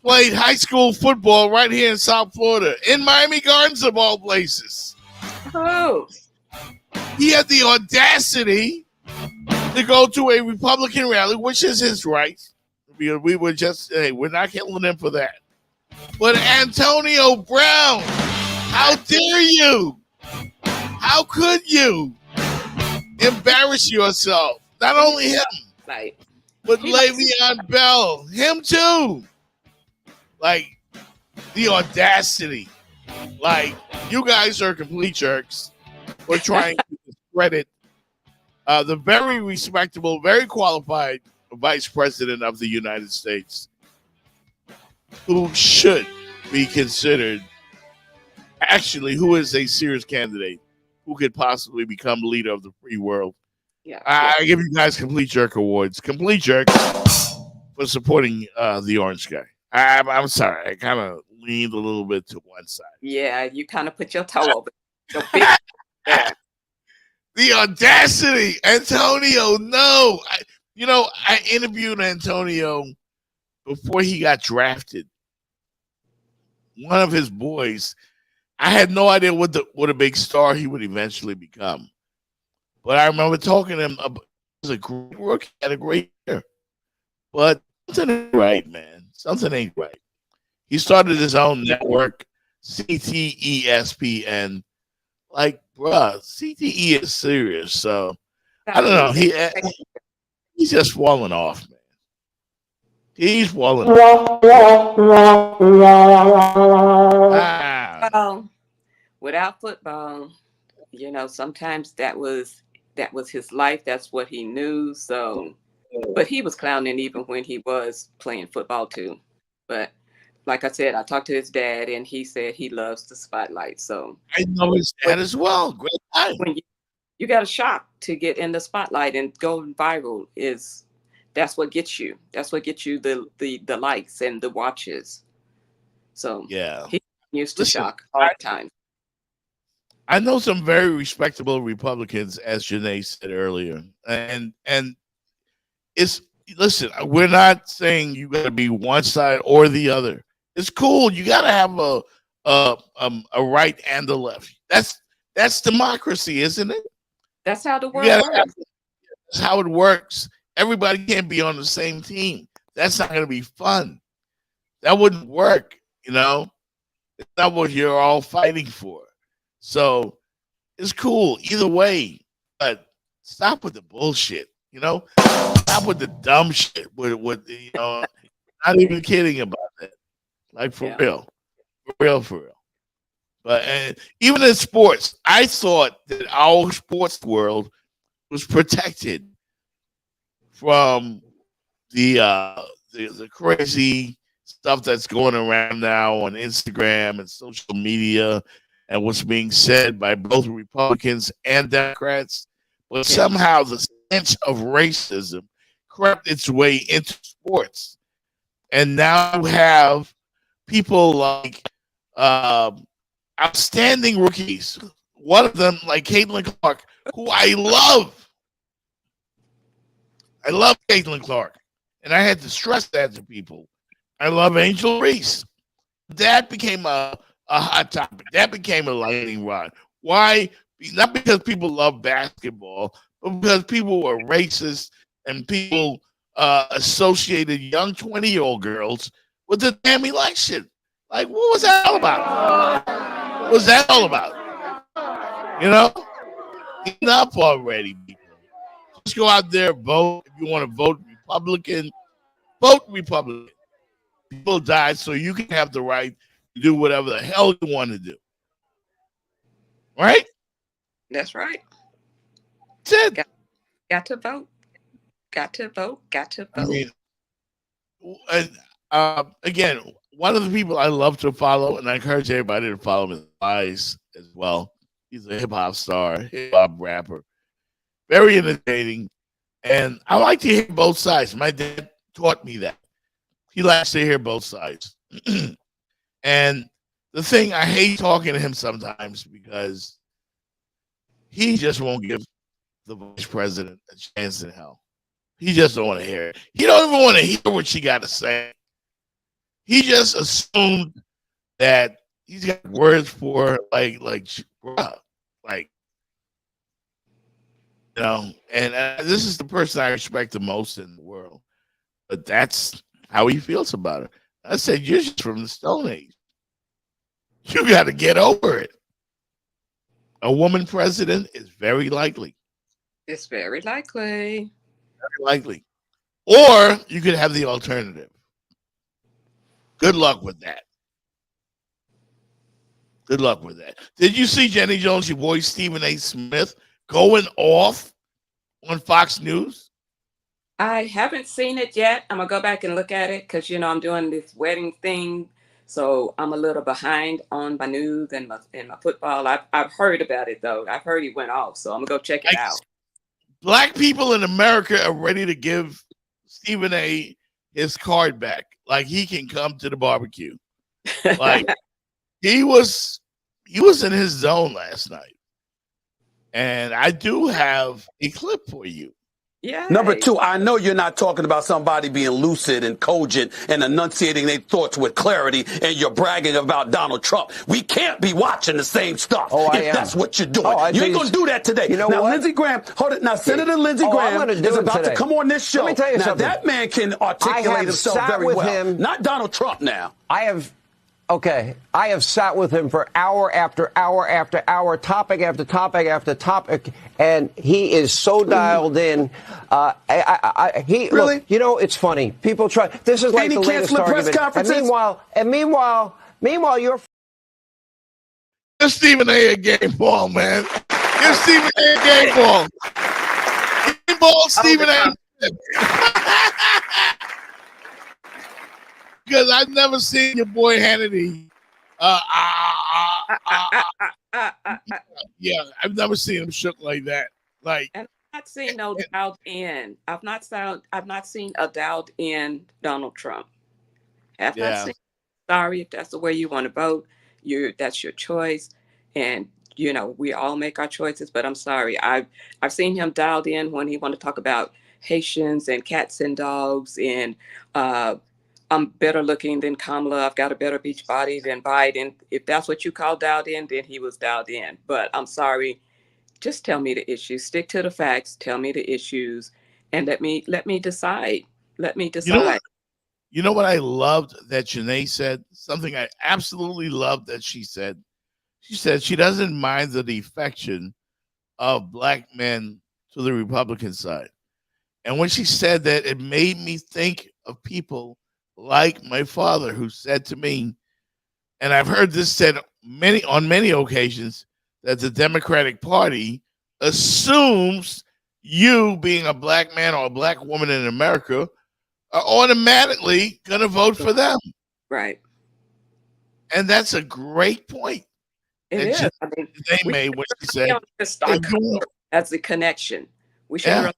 played high school football right here in South Florida, in Miami Gardens of all places. Oh. He had the audacity to go to a Republican rally, which is his right. We were just, we're not killing him for that. But Antonio Brown, how dare you? How could you embarrass yourself? Not only him, but Le'Veon Bell, him too. Like, the audacity. Like, you guys are complete jerks. We're trying to discredit the very respectable, very qualified Vice President of the United States, who should be considered, actually, who is a serious candidate who could possibly become leader of the free world. Yeah. I give you guys complete jerk awards. Complete jerk for supporting the orange guy. I'm sorry. I kind of leaned a little bit to one side. Yeah, you kind of put your toe over. The audacity. Antonio, no. I interviewed Antonio before he got drafted. One of his boys. I had no idea what a big star he would eventually become. But I remember talking to him about he was a great rookie, had a great year. But something ain't right, man. Something ain't right. He started his own network, CTESPN. Like, bruh, CTE is serious. So, I don't know. He's just falling off, man. He's falling off. Without football, you know, sometimes that was his life. That's what he knew. So, but he was clowning even when he was playing football too. But like I said, I talked to his dad, and he said he loves the spotlight. So I know his dad as well. Great guy. when you got a shot to get in the spotlight and go viral, that's what gets you. That's what gets you the likes and the watches. So Yeah. he used to Listen, shock all the time. I know some very respectable Republicans, as Janae said earlier, and it's listen. We're not saying you got to be one side or the other. It's cool. You got to have a right and a left. That's democracy, isn't it? That's how the You world gotta works. That's how it works. Everybody can't be on the same team. That's not going to be fun. That wouldn't work. You know, it's not what you're all fighting for. So it's cool either way, but stop with the bullshit. You know, stop with the dumb shit. With you know, not even kidding about that. Like for real, for real. But and even in sports, I thought that our sports world was protected from the crazy stuff that's going around now on Instagram and social media and what's being said by both Republicans and Democrats. But somehow the stench of racism crept its way into sports. And now you have people like outstanding rookies. One of them, like Caitlin Clark, who I love. I love Caitlin Clark. And I had to stress that to people. I love Angel Reese. That became a hot topic. That became a lightning rod. Why? Not because people love basketball, but because people were racist and people associated young 20-year-old girls with the damn election. Like, what was that all about? What was that all about? You know? Enough already, people. Just go out there, vote. If you want to vote Republican, vote Republican. People died so you can have the right to do whatever the hell you want to do. Right? That's right. That's it. Got to vote. Got to vote. Got to vote. I mean, again, one of the people I love to follow, and I encourage everybody to follow him, is Wise as well. He's a hip hop star, hip hop rapper. Very entertaining. And I like to hear both sides. My dad taught me that. He likes to hear both sides. And the thing, I hate talking to him sometimes because he just won't give the vice president a chance in hell. He just don't want to hear it. He don't even want to hear what she got to say. He just assumed that he's got words for bruh, like, you know, and this is the person I respect the most in the world. But that's how he feels about it. I said, you're just from the Stone Age. You got to get over it. A woman president is very likely. It's very likely. Very likely. Or you could have the alternative. Good luck with that. Good luck with that. Did you see Jenny Jones, your boy Stephen A. Smith, going off on Fox News? I haven't seen it yet. I'm going to go back and look at it because, you know, I'm doing this wedding thing. So I'm a little behind on my news and my football. I've heard about it, though. I've heard he went off. So I'm going to go check it out. Black people in America are ready to give Stephen A. his card back. Like, he can come to the barbecue. Like, he was in his zone last night. And I do have a clip for you. Yeah. Number two, I know you're not talking about somebody being lucid and cogent and enunciating their thoughts with clarity, and you're bragging about Donald Trump. We can't be watching the same stuff if that's what you're doing. You ain't going to do that today. You know now, what? Lindsey Graham, hold it. Now, Senator Lindsey Graham is about to come on this show. Let me tell you now, something. that man can articulate himself very well. Not Donald Trump now. I have sat with him for hour after hour after hour, topic after topic after topic, and he is so dialed in. Look, you know, it's funny. People try. This is like the latest argument. And meanwhile, you're Stephen A. game ball, man. Give Stephen A. game ball. Game ball, Stephen A. Because I've never seen your boy Hannity. Yeah, I've never seen him shook like that. Like, and I've not seen no dialed in. I've not seen a dialed in Donald Trump. Have not seen. Sorry if that's the way you want to vote. That's your choice, and we all make our choices. But I'm sorry, I've seen him dialed in when he want to talk about Haitians and cats and dogs, and I'm better looking than Kamala. I've got a better beach body than Biden. If that's what you call dialed in, then he was dialed in. But I'm sorry. Just tell me the issues. Stick to the facts. Tell me the issues, and let me decide. Let me decide. You know what I loved that JANEY said? Something I absolutely loved that she said. She said she doesn't mind the defection of black men to the Republican side. And when she said that, it made me think of people like my father, who said to me, and I've heard this said on many occasions, that the Democratic Party assumes you, being a black man or a black woman in America, are automatically going to vote for them. Right. And that's a great point. It is. I mean, they made when she said, that's the connection. We should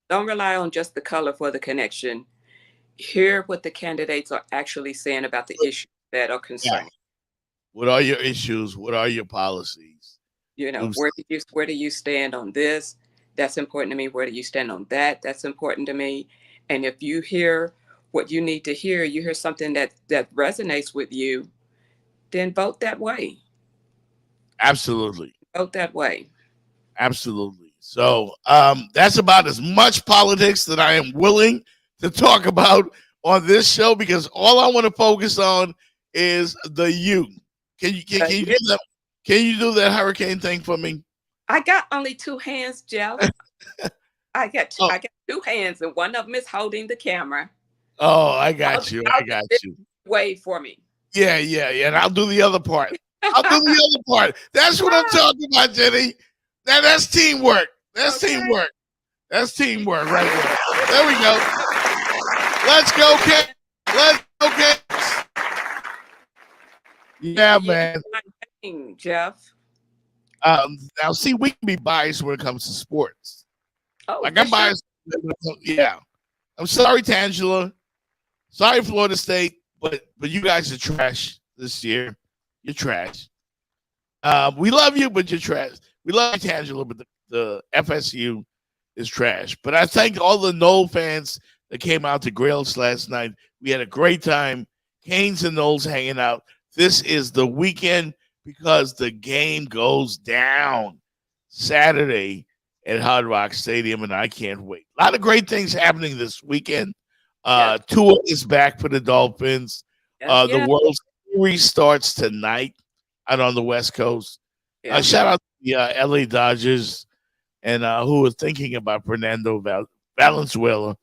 don't rely on just the color for the connection. Hear what the candidates are actually saying about the issues that are concerning. Yeah. What are your issues? What are your policies? Where do you stand on this? That's important to me. Where do you stand on that? That's important to me. And if you hear what you need to hear, you hear something that resonates with you, then vote that way. Absolutely. Vote that way. Absolutely. So that's about as much politics that I am willing to talk about on this show, because all I want to focus on is the you. Can you do that? Can you do that hurricane thing for me? I got only two hands, Jeff. I got two hands, and one of them is holding the camera. Oh, I got you. Wave for me. Yeah. And I'll do the other part. That's what I'm talking about, Jenny. That's teamwork. That's teamwork. That's teamwork right there. There we go. Let's go, Kate. Let's go, Kate. Yeah, man. Jeff. Now, see, we can be biased when it comes to sports. Oh, like I'm biased. Yeah. I'm sorry, Tangela. Sorry, Florida State, but you guys are trash this year. You're trash. We love you, but you're trash. We love you, Tangela, but the FSU is trash. But I thank all the Noel fans that came out to Grails last night. We had a great time. Canes and Knowles hanging out. This is the weekend because the game goes down Saturday at Hard Rock Stadium, and I can't wait. A lot of great things happening this weekend. Tua is back for the Dolphins. The World Series starts tonight out on the West Coast. Shout out to the LA Dodgers, and who are thinking about Fernando Valenzuela,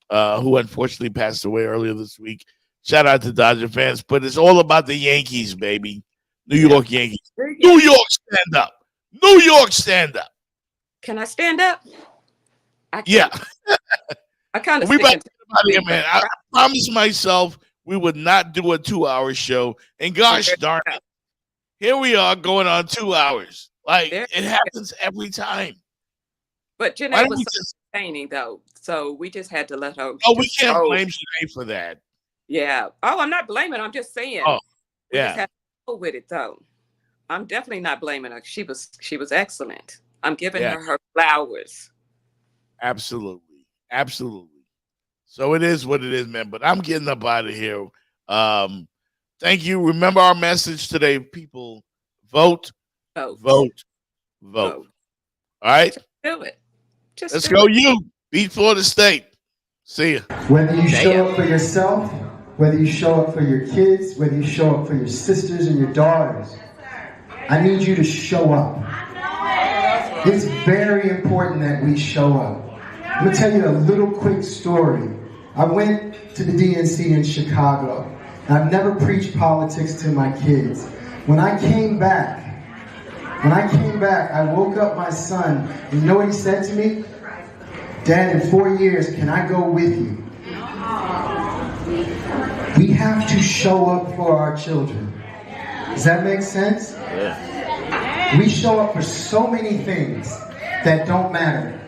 who unfortunately passed away earlier this week. Shout out to Dodger fans, but it's all about the Yankees, baby. New York Yankees. New York, stand up. New York, stand up. Can I stand up? Yeah. I kind of. We about to get out of here, man. I promised myself we would not do a 2-hour show, and gosh darn it, here we are going on 2 hours. Like it happens every time. But Janelle was so entertaining, though, so we just had to let her. Oh, we can't blame Janelle for that. Yeah. Oh, I'm not blaming. I'm just saying. Oh, we just had to go with it, though. I'm definitely not blaming her. She was excellent. I'm giving her flowers. Absolutely. So it is what it is, man. But I'm getting up out of here. Thank you. Remember our message today, people. Vote. All right? Just do it. Let's go. You beat Florida State. See ya. Whether you show up for yourself, whether you show up for your kids, whether you show up for your sisters and your daughters, I need you to show up. It's very important that we show up. I'm going to tell you a little quick story. I went to the DNC in Chicago. And I've never preached politics to my kids. When I came back, When I came back, I woke up my son, and you know what he said to me? Dad, in 4 years, can I go with you? We have to show up for our children. Does that make sense? Yeah. We show up for so many things that don't matter,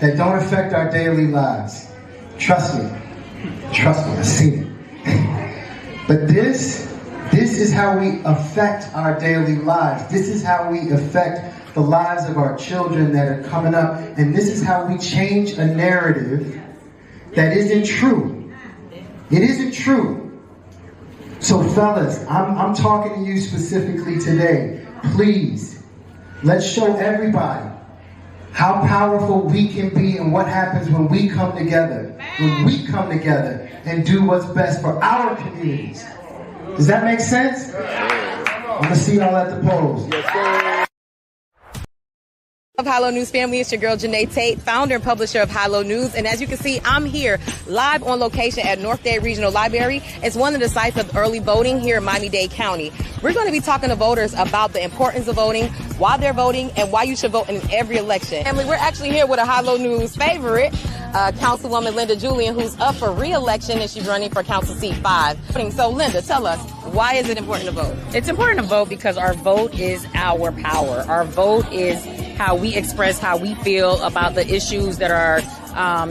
that don't affect our daily lives. Trust me, I've seen it. But this is how we affect our daily lives. This is how we affect the lives of our children that are coming up. And this is how we change a narrative that isn't true. It isn't true. So fellas, I'm talking to you specifically today. Please, let's show everybody how powerful we can be and what happens when we come together. When we come together and do what's best for our communities. Does that make sense? I'm gonna see y'all at the polls. Of HYLO News family, it's your girl JANEY TATE, founder and publisher of HYLO News. And as you can see, I'm here live on location at North-Dade Regional Library. It's one of the sites of early voting here in Miami-Dade County. We're going to be talking to voters about the importance of voting, why they're voting, and why you should vote in every election. Family, we're actually here with a HYLO News favorite, Councilwoman Linda Julian, who's up for re-election, and she's running for Council Seat 5. So Linda, tell us, why is it important to vote? It's important to vote because our vote is our power. Our vote is how we express how we feel about the issues that are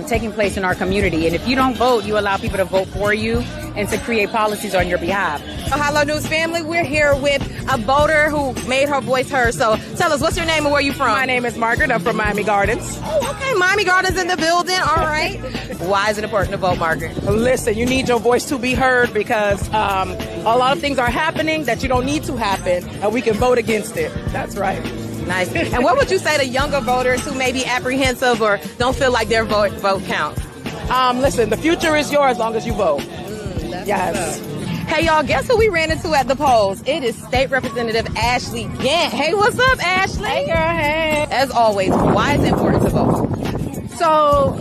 taking place in our community. And if you don't vote, you allow people to vote for you and to create policies on your behalf. So HYLO News family, we're here with a voter who made her voice heard. So tell us, what's your name and where you from? My name is Margaret. I'm from Miami Gardens. Oh, okay. Miami Gardens in the building. All right. Why is it important to vote, Margaret? Listen, you need your voice to be heard because a lot of things are happening that you don't need to happen, and we can vote against it. That's right. Nice. And what would you say to younger voters who may be apprehensive or don't feel like their vote counts? Listen, the future is yours as long as you vote. Yes. Hey, y'all, guess who we ran into at the polls? It is State Representative Ashley Gant. Hey, what's up, Ashley? Hey, girl, hey. As always, why is it important to vote? So,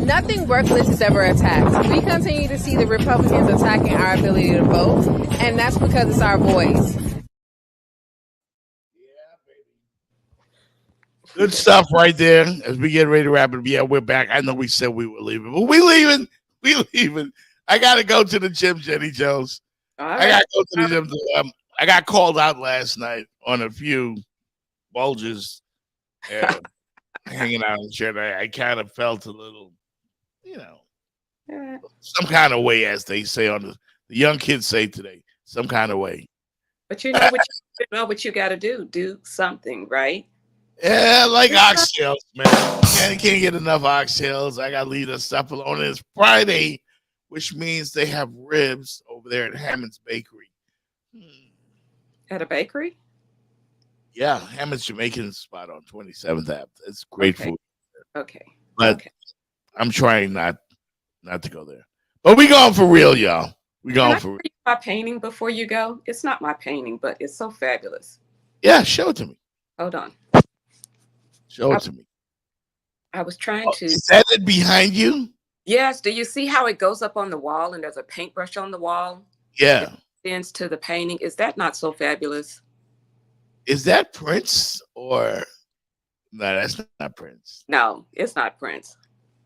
nothing worthless is ever attacked. We continue to see the Republicans attacking our ability to vote, and that's because it's our voice. Good stuff right there. As we get ready to wrap it, yeah, we're back. I know we said we were leaving, but we leaving. We leaving. I gotta go to the gym, Jenny Jones. I gotta go to the gym. I got called out last night on a few bulges hanging out in the chair. I kind of felt a little, some kind of way, as they say on the young kids say today, some kind of way. But you know what you got to do. Do something, right? Yeah, like oxtails, man. I can't get enough oxtails. I got to leave that stuff alone. It's Friday, which means they have ribs over there at Hammond's Bakery. At a bakery? Yeah, Hammond's Jamaican spot on 27th Ave. It's great food. Okay. But I'm trying not to go there. But we going for real, y'all. We going for real. Can I show you my painting before you go? It's not my painting, but it's so fabulous. Yeah, show it to me. Hold on. Show it to me. I was trying to. Is that it behind you? Yes. Do you see how it goes up on the wall and there's a paintbrush on the wall? Yeah. It extends to the painting. Is that not so fabulous? Is that Prince or no? That's not Prince. No, it's not Prince.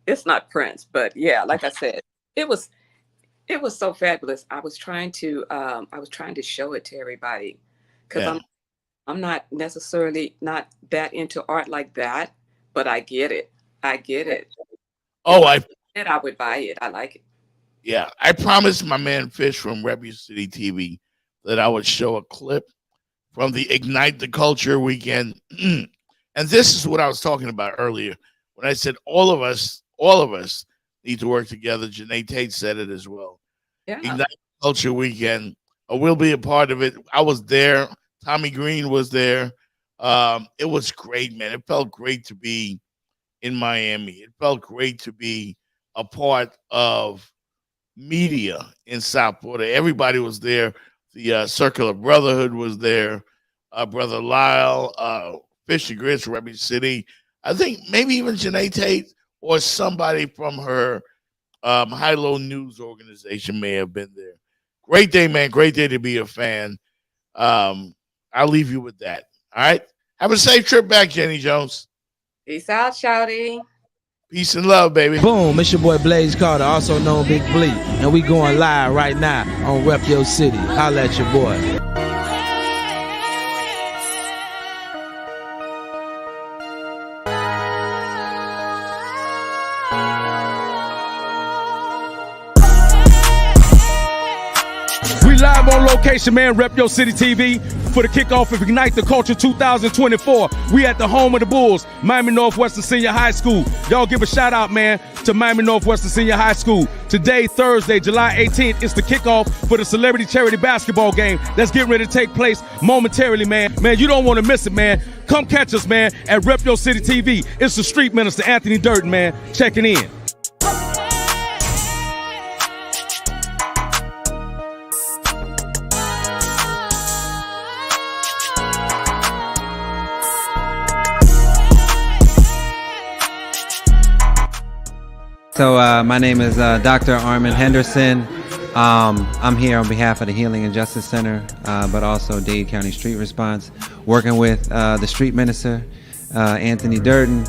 It's not Prince. But yeah, like I said, it was so fabulous. I was trying to show it to everybody because I'm not necessarily not that into art like that, but I get it. I get it. Oh, I would buy it. I like it. Yeah, I promised my man Fish from Refuge City TV that I would show a clip from the Ignite the Culture weekend. And this is what I was talking about earlier when I said all of us need to work together. JANEY TATE said it as well. Yeah. Ignite the Culture weekend. We'll be a part of it. I was there. Tommy Green was there. It was great, man. It felt great to be in Miami. It felt great to be a part of media in South Florida. Everybody was there. The Circle of Brotherhood was there. Brother Lyle, Fish and Grits, Refuge City. I think maybe even JANEY TATE or somebody from her HYLO News organization may have been there. Great day, man. Great day to be a fan. I'll leave you with that. All right. Have a safe trip back, Jenny Jones. Peace out, Shouty. Peace and love, baby. Boom, it's your boy Blaze Carter, also known Big Bleak, and we going live right now on Rep Your City. Holla at your boy. We live on location, man. Rep Your City TV for the kickoff of Ignite the Culture 2024. We at the home of the Bulls, Miami Northwestern Senior High School. Y'all give a shout out, man, to Miami Northwestern Senior High School. Today, Thursday, July 18th, is the kickoff for the celebrity charity basketball game that's getting ready to take place momentarily, man. Man, you don't want to miss it, man. Come catch us, man, at Rep Your City TV. It's the street minister, Anthony Durden, man, checking in. So my name is Dr. Armin Henderson. I'm here on behalf of the Healing and Justice Center, but also Dade County Street Response, working with the street minister, Anthony Durden.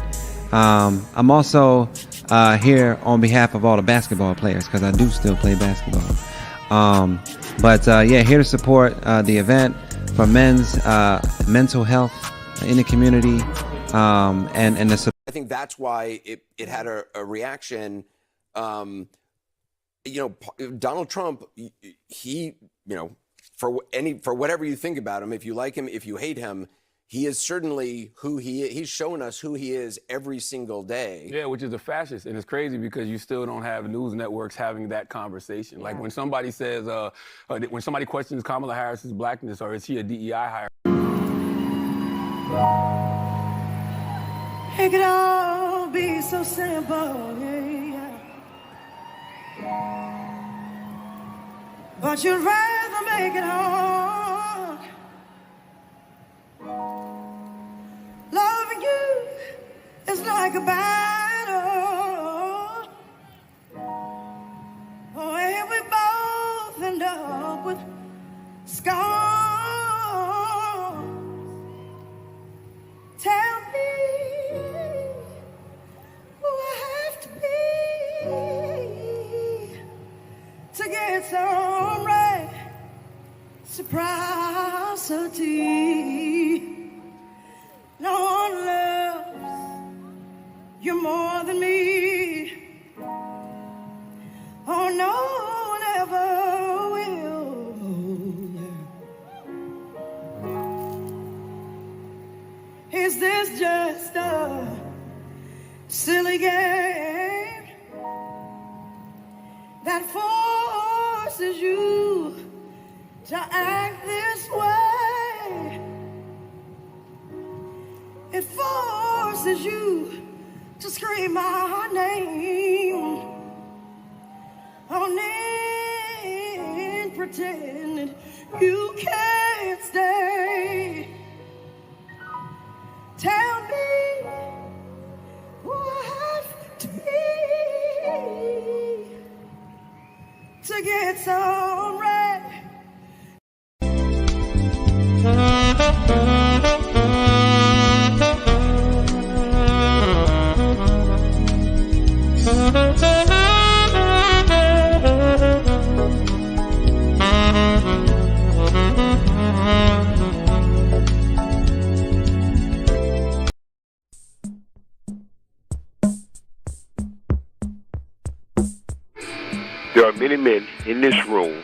I'm also here on behalf of all the basketball players, because I do still play basketball. Yeah, here to support the event for men's mental health in the community, and the support. I think that's why it had a reaction. Donald Trump, he, for whatever you think about him, if you like him, if you hate him, he is certainly who he is. He's shown us who he is every single day. Yeah, which is a fascist. And it's crazy because you still don't have news networks having that conversation. Like when somebody says, when somebody questions Kamala Harris's blackness, or is he a DEI hire? It could all be so simple, yeah. But you'd rather make it hard. Loving you is like a battle. Oh, and we both end up with scars. Tell me who I have to be to get some reciprocity. No one loves you more than me. Oh, no one ever will. Is this just a silly game that forces you to act this way? It forces you to scream my name on in pretending you can't stay. Tell me who I have to be to get some rest. There are many men in this room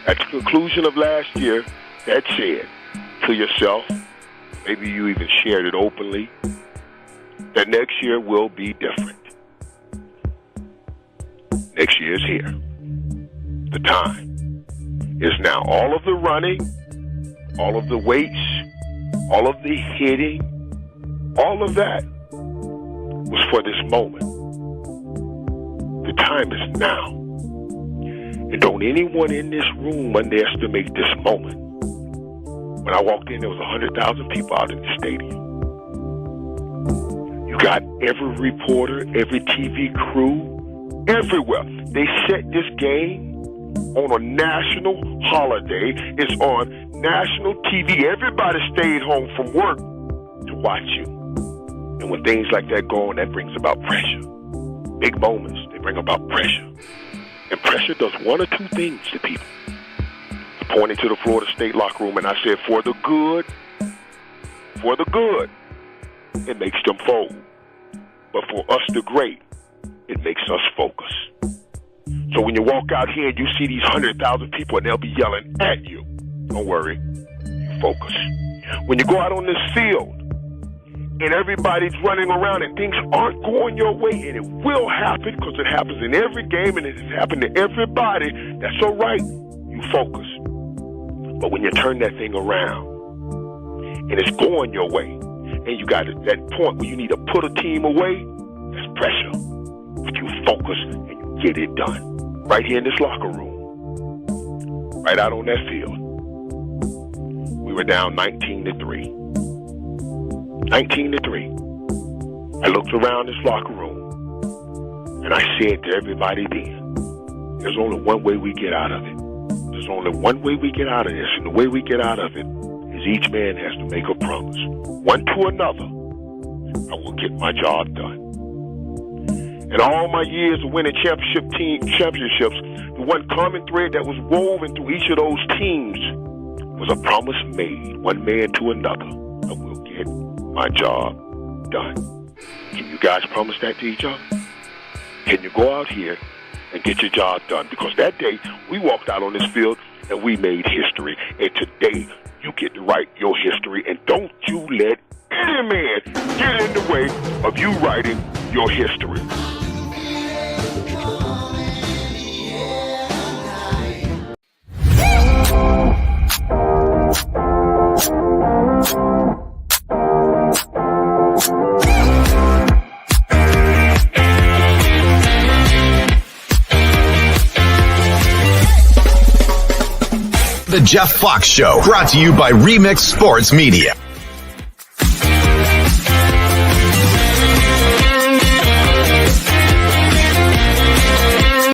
at the conclusion of last year that said to yourself, maybe you even shared it openly, that next year will be different. Next year is here. The time is now. All of the running, all of the weights, all of the hitting, all of that was for this moment. The time is now. And don't anyone in this room underestimate this moment. When I walked in, there was 100,000 people out in the stadium. You got every reporter, every TV crew, everywhere. They set this game on a national holiday. It's on national TV. Everybody stayed home from work watch you. And when things like that go on, that brings about pressure. Big moments, they bring about pressure. And pressure does one or two things to people. I pointed to the Florida State locker room and I said, for the good, it makes them fold. But for us, the great, it makes us focus. So when you walk out here and you see these 100,000 people and they'll be yelling at you, don't worry, you focus. When you go out on this field and everybody's running around and things aren't going your way, and it will happen because it happens in every game and it has happened to everybody, that's all right, you focus. But when you turn that thing around and it's going your way and you got that point where you need to put a team away, that's pressure. But you focus and you get it done. Right here in this locker room, right out on that field. We were down 19-3. 19-3. I looked around this locker room and I said to everybody then, there's only one way we get out of it. There's only one way we get out of this, and the way we get out of it is each man has to make a promise. One to another, I will get my job done. And all my years of winning championships, the one common thread that was woven through each of those teams was a promise made, one man to another, I will get my job done. Can you guys promise that to each other? Can you go out here and get your job done? Because that day, we walked out on this field and we made history. And today, you get to write your history. And don't you let any man get in the way of you writing your history. The Jeff Fox Show, brought to you by Remix Sports Media.